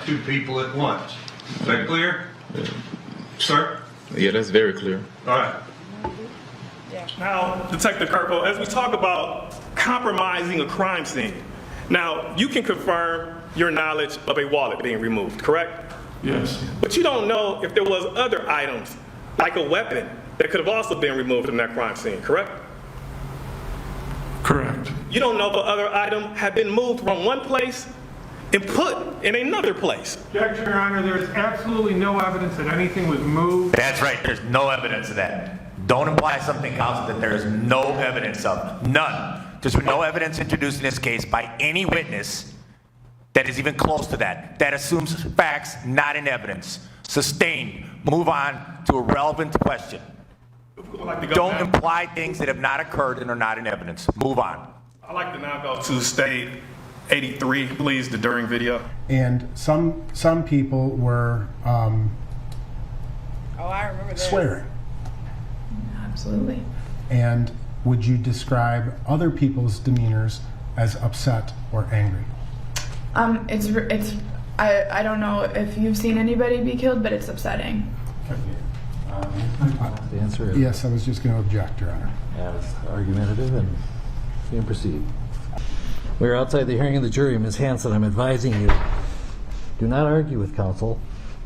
Two people at once. Is that clear? Sir? Yeah, that's very clear. All right. Now, Detective Kirkle, as we talk about compromising a crime scene, now you can confirm your knowledge of a wallet being removed, correct? Yes. But you don't know if there was other items, like a weapon, that could have also been removed from that crime scene, correct? Correct. You don't know if the other item had been moved from one place and put in another place. Objection, Your Honor. There is absolutely no evidence that anything was moved. That's right. There's no evidence of that. Don't imply something, counsel, that there is no evidence of. None. There's been no evidence introduced in this case by any witness that is even close to that. That assumes facts, not in evidence. Sustained. Move on to a relevant question. Don't imply things that have not occurred and are not in evidence. Move on. I'd like to now go to State 83, please, the during video. And some people were Oh, I remember this. swearing. Absolutely. And would you describe other people's demeanors as upset or angry? I don't know if you've seen anybody be killed, but it's upsetting. The answer is Yes, I was just going to object, Your Honor. as argumentative, and you can proceed. We are outside the hearing of the jury. Ms. Hanson, I'm advising you, do not argue with counsel,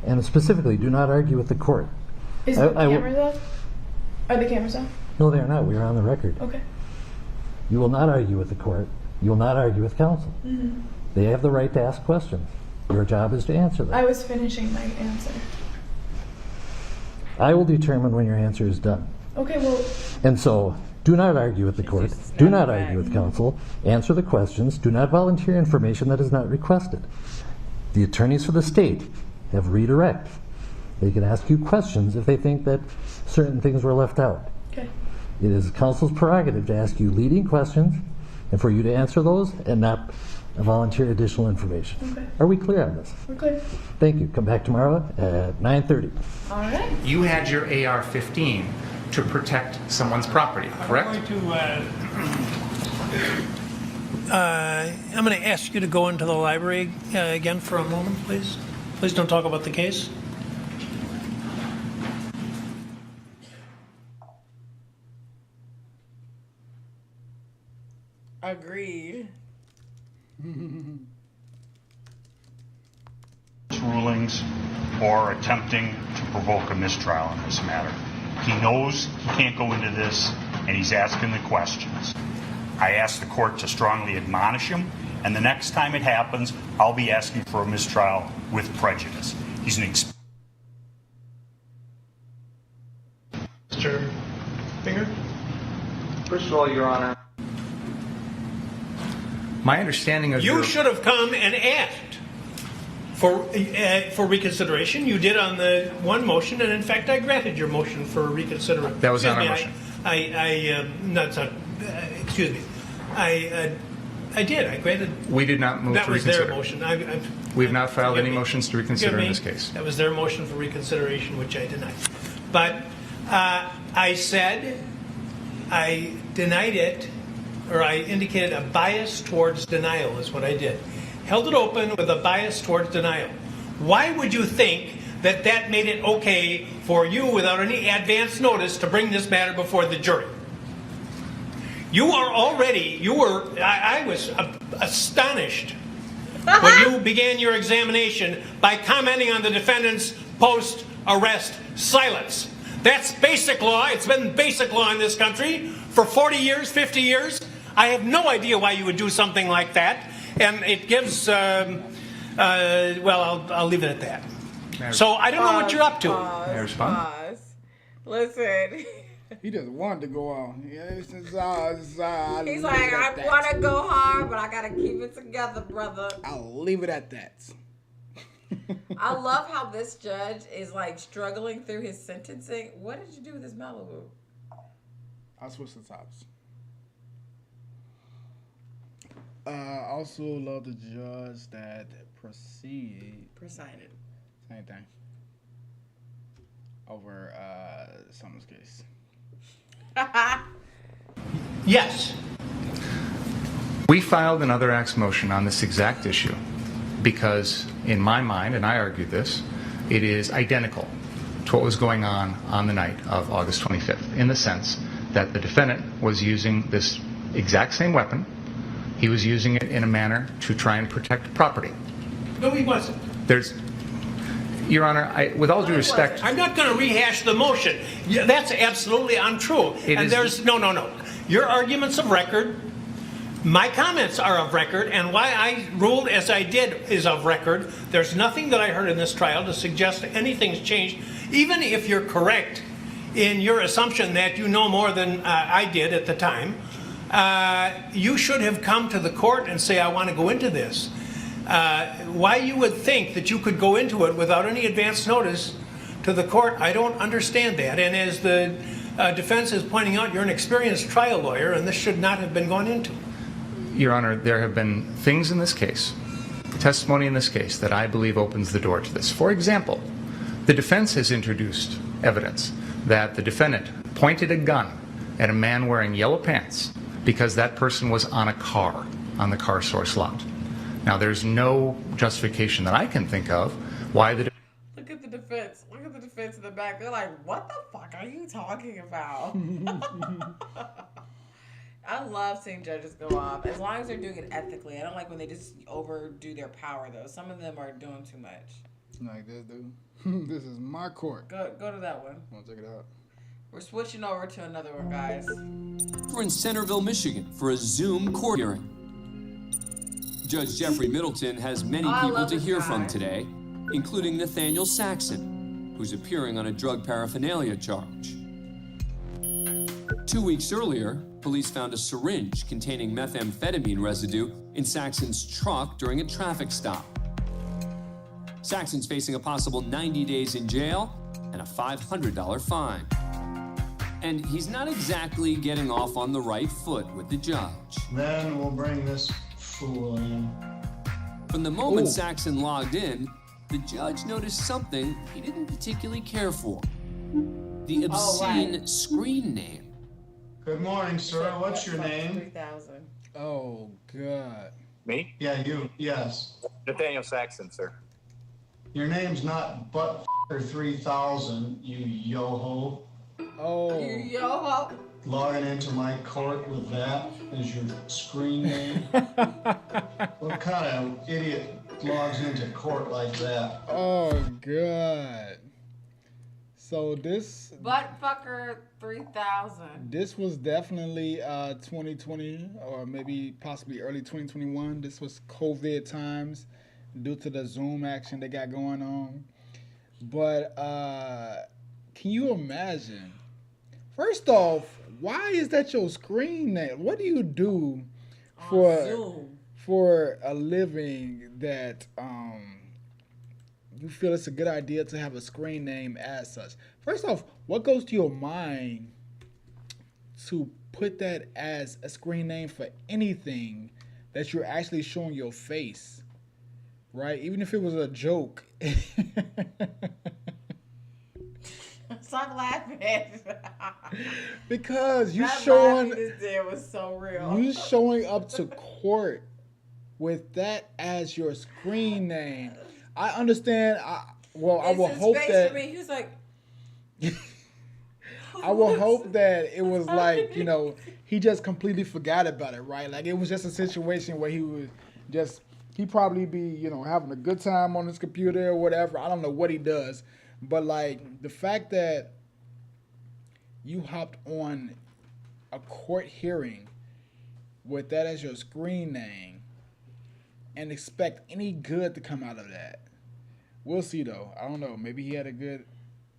and specifically, do not argue with the court. Is the cameras off? Are the cameras off? No, they are not. We are on the record. Okay. You will not argue with the court. You will not argue with counsel. Mm-hmm. They have the right to ask questions. Your job is to answer them. I was finishing my answer. I will determine when your answer is done. Okay, well... And so, do not argue with the court. Do not argue with counsel. Answer the questions. Do not volunteer information that is not requested. The attorneys for the state have redirect. They can ask you questions if they think that certain things were left out. Okay. It is counsel's prerogative to ask you leading questions and for you to answer those and not volunteer additional information. Okay. Are we clear on this? We're clear. Thank you. Come back tomorrow at 9:30. All right. You had your AR-15 to protect someone's property, correct? I'm going to ask you to go into the library again for a moment, please. Please don't talk about the case. Agreed. Rulings or attempting to provoke a mistrial in this matter. He knows he can't go into this, and he's asking the questions. I asked the court to strongly admonish him, and the next time it happens, I'll be asking for a mistrial with prejudice. He's an Mr. Finger? First of all, Your Honor, my understanding of You should have come and asked for reconsideration. You did on the one motion, and in fact, I granted your motion for reconsideration. That was not our motion. Excuse me. I did. I granted. We did not move to reconsider. That was their motion. We have not filed any motions to reconsider in this case. That was their motion for reconsideration, which I denied. But I said I denied it, or I indicated a bias towards denial is what I did. Held it open with a bias towards denial. Why would you think that that made it okay for you, without any advance notice, to bring this matter before the jury? I was astonished when you began your examination by commenting on the defendant's post-arrest silence. That's basic law. It's been basic law in this country for 40 years, 50 years. I have no idea why you would do something like that. And it gives, well, I'll leave it at that. So I don't know what you're up to. May I respond? Listen. He just wanted to go on. He's like, I want to go hard, but I got to keep it together, brother. I'll leave it at that. I love how this judge is like struggling through his sentencing. What did you do with this Malibu? I switched the tops. Also love the judge that presided. Same thing. Over someone's case. Yes. We filed an other acts motion on this exact issue because, in my mind, and I argued this, it is identical to what was going on the night of August 25th, in the sense that the defendant was using this exact same weapon. He was using it in a manner to try and protect property. No, he wasn't. Your Honor, with all due respect, I'm not going to rehash the motion. Yeah, that's absolutely untrue. No. Your arguments of record, my comments are of record, and why I ruled as I did is of record. There's nothing that I heard in this trial to suggest anything's changed. Even if you're correct in your assumption that you know more than I did at the time, you should have come to the court and say, I want to go into this. Why you would think that you could go into it without any advance notice to the court, I don't understand that. And as the defense is pointing out, you're an experienced trial lawyer, and this should not have been gone into. Your Honor, there have been things in this case, testimony in this case, that I believe opens the door to this. For example, the defense has introduced evidence that the defendant pointed a gun at a man wearing yellow pants because that person was on a car on the car source lot. Now, there's no justification that I can think of why the Look at the defense. Look at the defense in the back. They're like, what the fuck are you talking about? I love seeing judges go off, as long as they're doing it ethically. I don't like when they just overdo their power, though. Some of them are doing too much. Like this, dude. This is my court. Go to that one. Want to check it out? We're switching over to another one, guys. We're in Centerville, Michigan for a Zoom court hearing. Judge Jeffrey Middleton has many people to hear from today, including Nathaniel Saxon, who's appearing on a drug paraphernalia charge. 2 weeks earlier, police found a syringe containing methamphetamine residue in Saxon's truck during a traffic stop. Saxon's facing a possible 90 days in jail and a $500 fine. And he's not exactly getting off on the right foot with the judge. Then we'll bring this fool in. From the moment Saxon logged in, the judge noticed something he didn't particularly care for. The obscene screen name. Good morning, sir. What's your name? 3,000. Oh, God. Me? Yeah, you. Yes. Nathaniel Saxon, sir. Your name's not Butt 3000, you yo-ho. Oh. You yo-ho. logging into my court with that as your screen name? What kind of idiot logs into court like that? Oh, God. So this... Buttfucker 3000. This was definitely 2020 or maybe possibly early 2021. This was COVID times due to the Zoom action they got going on. But can you imagine? First off, why is that your screen name? What do you do for a living that you feel it's a good idea to have a screen name as such? First off, what goes to your mind to put that as a screen name for anything that you're actually showing your face, right? Even if it was a joke. Stop laughing. Because you that showing this day was so real. You showing up to court with that as your screen name. I understand. I will hope that. For me. He was like, I will hope that it was like, you know, he just completely forgot about it, right? Like it was just a situation where he probably be, you know, having a good time on his computer or whatever. I don't know what he does. But like the fact that you hopped on a court hearing with that as your screen name and expect any good to come out of that. We'll see though. I don't know. Maybe he had a good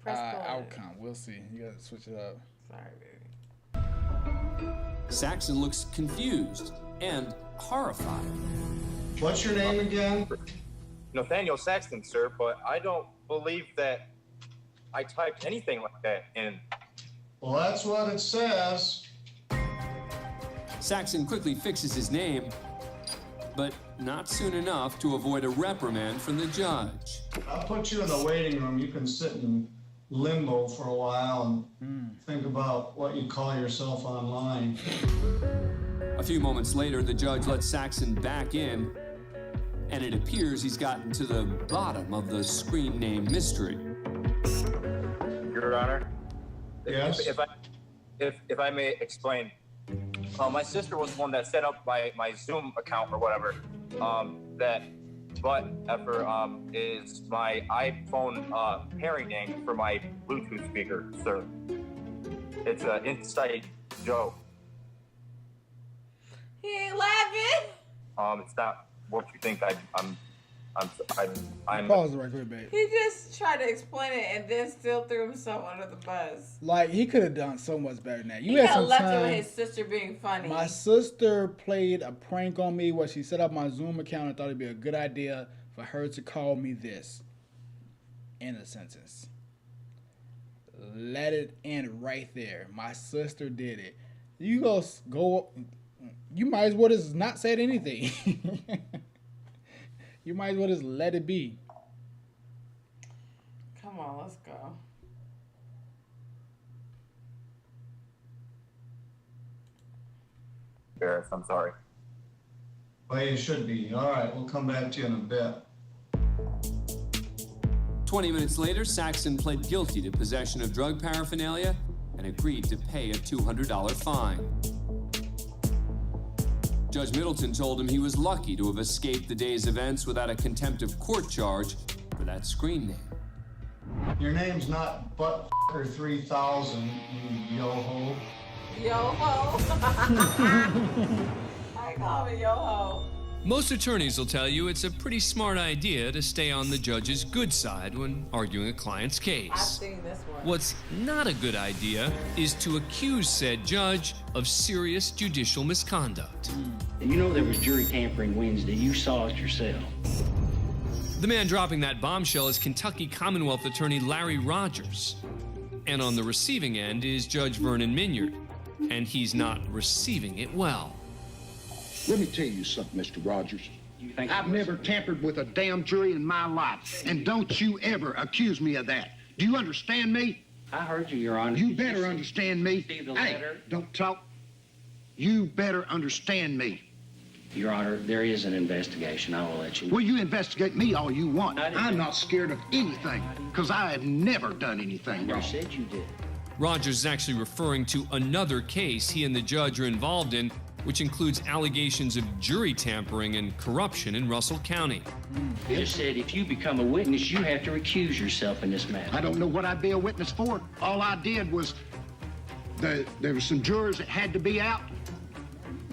outcome. We'll see. You gotta switch it up. Sorry, baby. Saxon looks confused and horrified. What's your name again? Nathaniel Saxton, sir, but I don't believe that I typed anything like that in. Well, that's what it says. Saxon quickly fixes his name, but not soon enough to avoid a reprimand from the judge. I'll put you in the waiting room. You can sit in limbo for a while and think about what you call yourself online. A few moments later, the judge lets Saxon back in, and it appears he's gotten to the bottom of the screen name mystery. Your Honor? Yes? If I may explain, my sister was the one that set up my Zoom account or whatever. That butt effer is my iPhone pairing name for my Bluetooth speaker, sir. It's an inside joke. He ain't laughing. It's not what you think. I'm Pause it right quick, babe. He just tried to explain it and then still threw himself under the bus. Like he could have done so much better than that. He got left it with his sister being funny. My sister played a prank on me where she set up my Zoom account and thought it'd be a good idea for her to call me this. In a sentence. Let it end right there. My sister did it. You go. You might as well just not said anything. You might as well just let it be. Come on, let's go. embarrassed. I'm sorry. Well, you should be. All right, we'll come back to you in a bit. 20 minutes later, Saxon pled guilty to possession of drug paraphernalia and agreed to pay a $200 fine. Judge Middleton told him he was lucky to have escaped the day's events without a contempt of court charge for that screen name. Your name's not Buttfucker 3000, you yo-ho. Yo-ho. I call me yo-ho. Most attorneys will tell you it's a pretty smart idea to stay on the judge's good side when arguing a client's case. I've seen this one. What's not a good idea is to accuse said judge of serious judicial misconduct. You know there was jury tampering Wednesday. You saw it yourself. The man dropping that bombshell is Kentucky Commonwealth attorney Larry Rogers. And on the receiving end is Judge Vernon Minyard. And he's not receiving it well. Let me tell you something, Mr. Rogers. I've never tampered with a damn jury in my life, and don't you ever accuse me of that. Do you understand me? I heard you, Your Honor. You better understand me. See the Hey, letter? don't talk. You better understand me. Your Honor, there is an investigation. I will let you know. Well, you investigate me all you want. I'm not scared of anything, because I have never done anything You wrong. said you did. Rogers is actually referring to another case he and the judge are involved in, which includes allegations of jury tampering and corruption in Russell County. Bill said if you become a witness, you have to recuse yourself in this matter. I don't know what I'd be a witness for. All I did was there were some jurors that had to be out.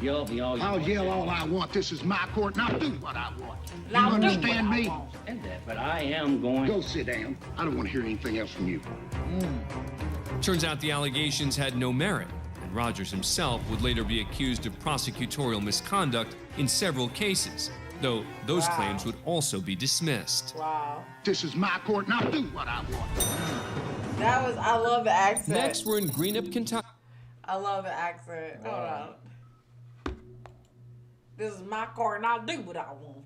I'll yell all I want. This is my court, and I'll do what I want. You I'll do understand what I me? want. And that, but I am going. Go sit down. I don't want to hear anything else from you. Turns out the allegations had no merit, and Rogers himself would later be accused of prosecutorial misconduct in several cases, though those claims would also be dismissed. Wow. This is my court, and I'll do what I want. I love the accent. Next, we're in Greenup, Kentucky. I love the accent. Hold on. This is my court and I'll do what I want.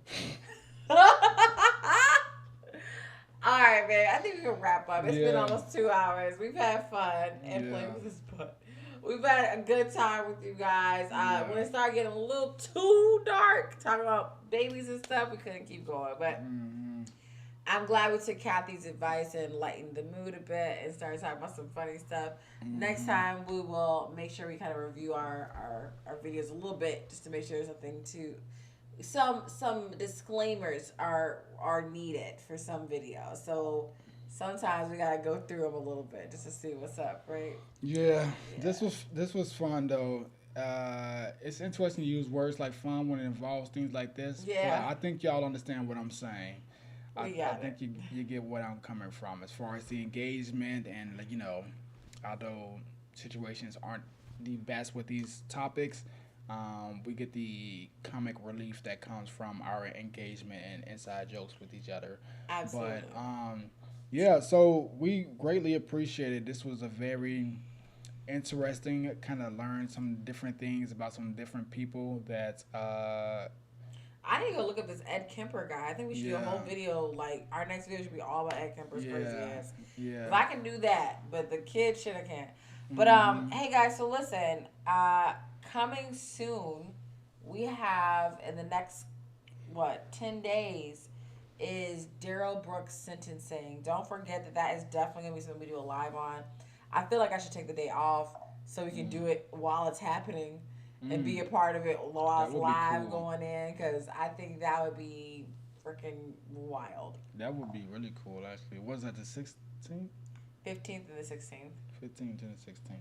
All right, man. I think we can wrap up. It's been almost 2 hours. We've had fun and played with this book. We've had a good time with you guys. When it started getting a little too dark, talking about babies and stuff, we couldn't keep going. But I'm glad we took Kathy's advice and lightened the mood a bit and started talking about some funny stuff. Next time, we will make sure we kind of review our videos a little bit just to make sure there's nothing to... Some disclaimers are needed for some videos. So sometimes we got to go through them a little bit just to see what's up, right? Yeah. This was fun, though. It's interesting to use words like fun when it involves things like this. Yeah. But I think y'all understand what I'm saying. I think it. you get what I'm coming from as far as the engagement and, like, although situations aren't the best with these topics, we get the comic relief that comes from our engagement and inside jokes with each other. Absolutely. But so we greatly appreciate it. This was a very interesting, kind of learned some different things about some different people that I need to go look up this Ed Kemper guy. I think we should do a whole video. Like, our next video should be all about Ed Kemper's crazy ass. Yeah. 'Cause I can do that, but the kid shit I can't. But hey guys, so listen, coming soon, we have in the next 10 days is Daryl Brooks' sentencing. Don't forget that is definitely gonna be something we do a live on. I feel like I should take the day off so we can do it while it's happening. And be a part of it while it's live going in, because I think that would be freaking wild. That would be really cool, actually. Was that the 16th? 15th and the 16th. 15th and the 16th.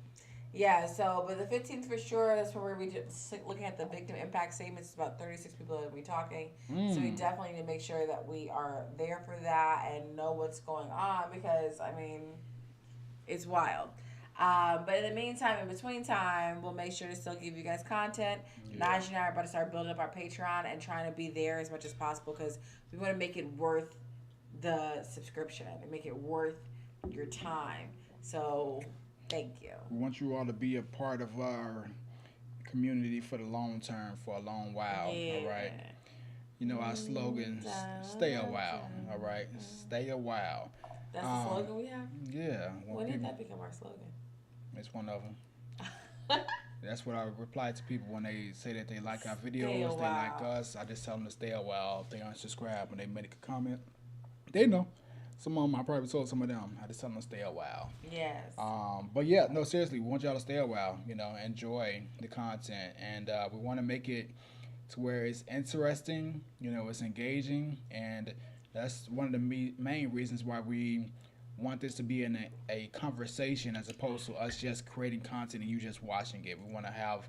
Yeah, so, but the 15th for sure, that's where we're just looking at the victim impact statements. It's about 36 people that will be talking. So we definitely need to make sure that we are there for that and know what's going on, because, I mean, it's wild. But in the meantime, in between time, we'll make sure to still give you guys content. Naj and I are about to start building up our Patreon and trying to be there as much as possible, because we want to make it worth the subscription and make it worth your time. So, thank you. We want you all to be a part of our community for the long term, for a long while. All right. Our slogan, stay a while. All right. Stay a while. That's the slogan we have? Yeah. When did that become our slogan? It's one of them. That's what I reply to people when they say that they like our videos, they like us. I just tell them to stay a while. If they unsubscribe when they make a comment, they know. Some of them, I probably told some of them. I just tell them to stay a while. Yes. But yeah, no, seriously, we want y'all to stay a while. Enjoy the content, and we want to make it to where it's interesting. It's engaging, and that's one of the main reasons why we want this to be in a conversation as opposed to us just creating content and you just watching it. We want to have,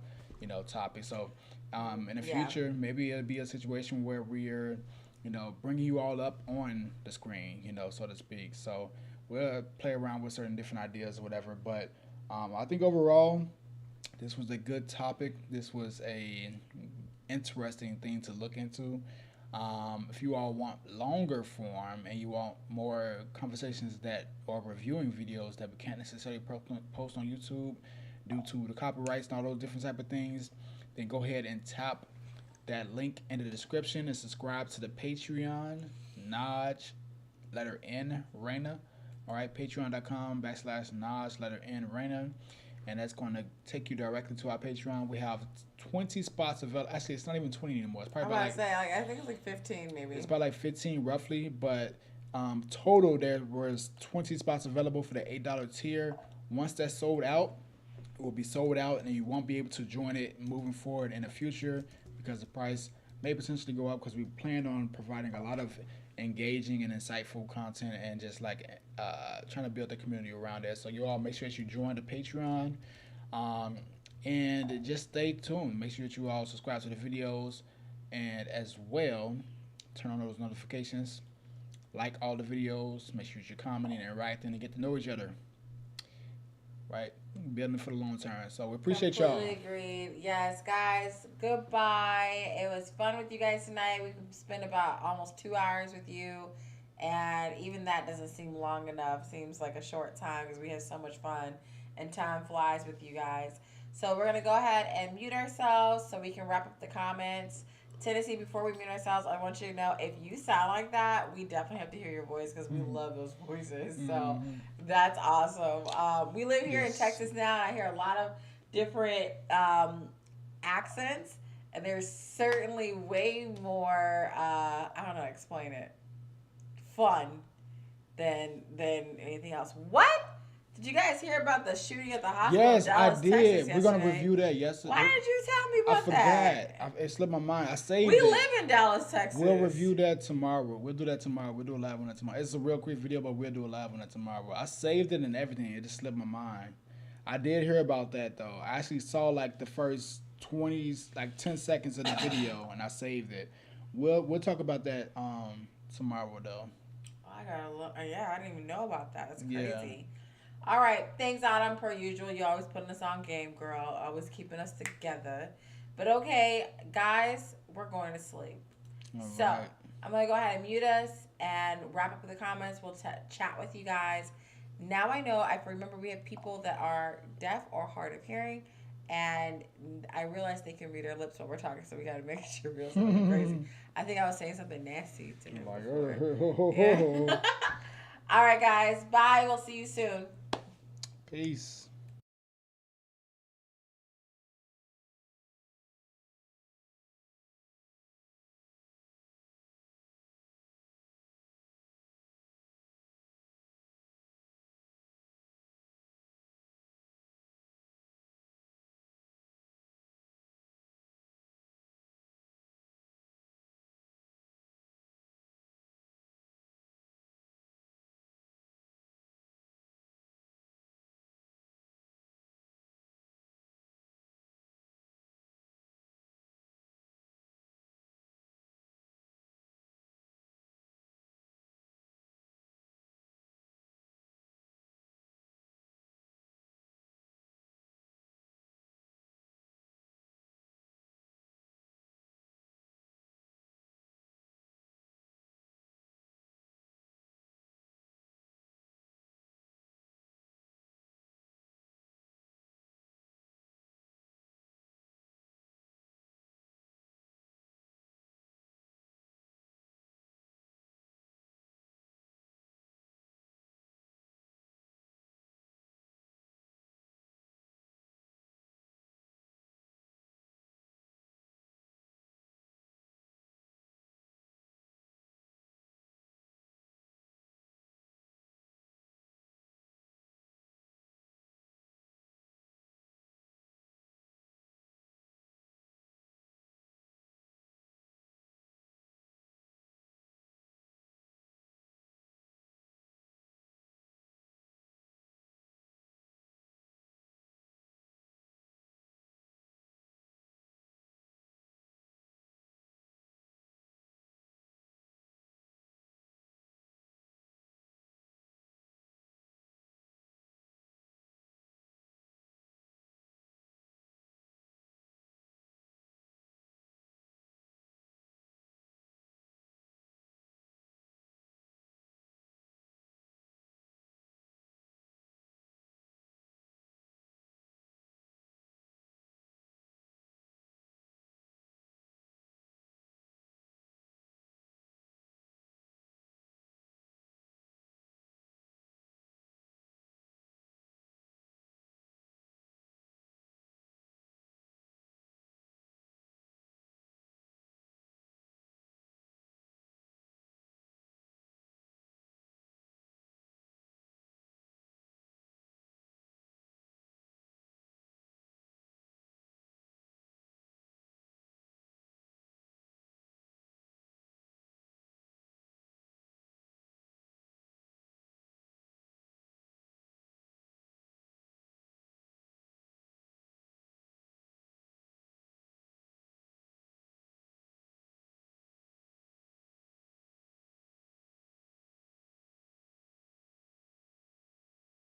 topics. So in the future, maybe it'll be a situation where we're, bringing you all up on the screen, so to speak. So we'll play around with certain different ideas or whatever. But I think overall, this was a good topic. This was a interesting thing to look into. If you all want longer form and you want more conversations or reviewing videos that we can't necessarily post on YouTube due to the copyrights and all those different type of things, then go ahead and tap that link in the description and subscribe to the Patreon, Naj, letter N, Reina. All right, patreon.com/Naj, letter N, Reina. And that's going to take you directly to our Patreon. We have 20 spots available. Actually, it's not even 20 anymore. It's probably I think it's like 15 maybe. It's about like 15 roughly. But total, there was 20 spots available for the $8 tier. Once that's sold out, it will be sold out, and you won't be able to join it moving forward in the future because the price may potentially go up because we plan on providing a lot of engaging and insightful content and just like trying to build the community around it. So you all make sure that you join the Patreon and just stay tuned. Make sure that you all subscribe to the videos and as well turn on those notifications. Like all the videos. Make sure you're commenting and interacting and get to know each other. Right? Building for the long term. So we appreciate y'all. Completely agreed. Yes, guys, goodbye. It was fun with you guys tonight. We spent about almost 2 hours with you. And even that doesn't seem long enough. Seems like a short time because we had so much fun. And time flies with you guys. So we're going to go ahead and mute ourselves so we can wrap up the comments. Tennessee, before we mute ourselves, I want you to know if you sound like that, we definitely have to hear your voice because we love those voices. So that's awesome. We live here in Texas now, and I hear a lot of different accents, and there's certainly way more, I don't know how to explain it, fun than anything else. What? Did you guys hear about the shooting at the hospital? Yes, in Dallas, I did. Texas, We're gonna yesterday? review that. Yes. Why did you tell me about that? that? It slipped my mind. I saved We it. live in Dallas, Texas. We'll review that tomorrow. We'll do that tomorrow. We'll do a live on that tomorrow. It's a real quick video, but we'll do a live on that tomorrow. I saved it and everything. It just slipped my mind. I did hear about that though. I actually saw like the first 10 seconds of the video, and I saved it. We'll talk about that tomorrow though. I gotta look. Yeah, I didn't even know about that. That's crazy. Yeah. All right, thanks, Adam. Per usual, you always putting us on game, girl. Always keeping us together. But okay, guys, we're going to sleep. So I'm gonna go ahead and mute us and wrap up with the comments. We'll chat with you guys. Now I know. I remember we have people that are deaf or hard of hearing, and I realize they can read our lips while we're talking, so we gotta make sure we're something crazy. I think I was saying something nasty to him. Yeah. All right, guys. Bye. We'll see you soon. Peace.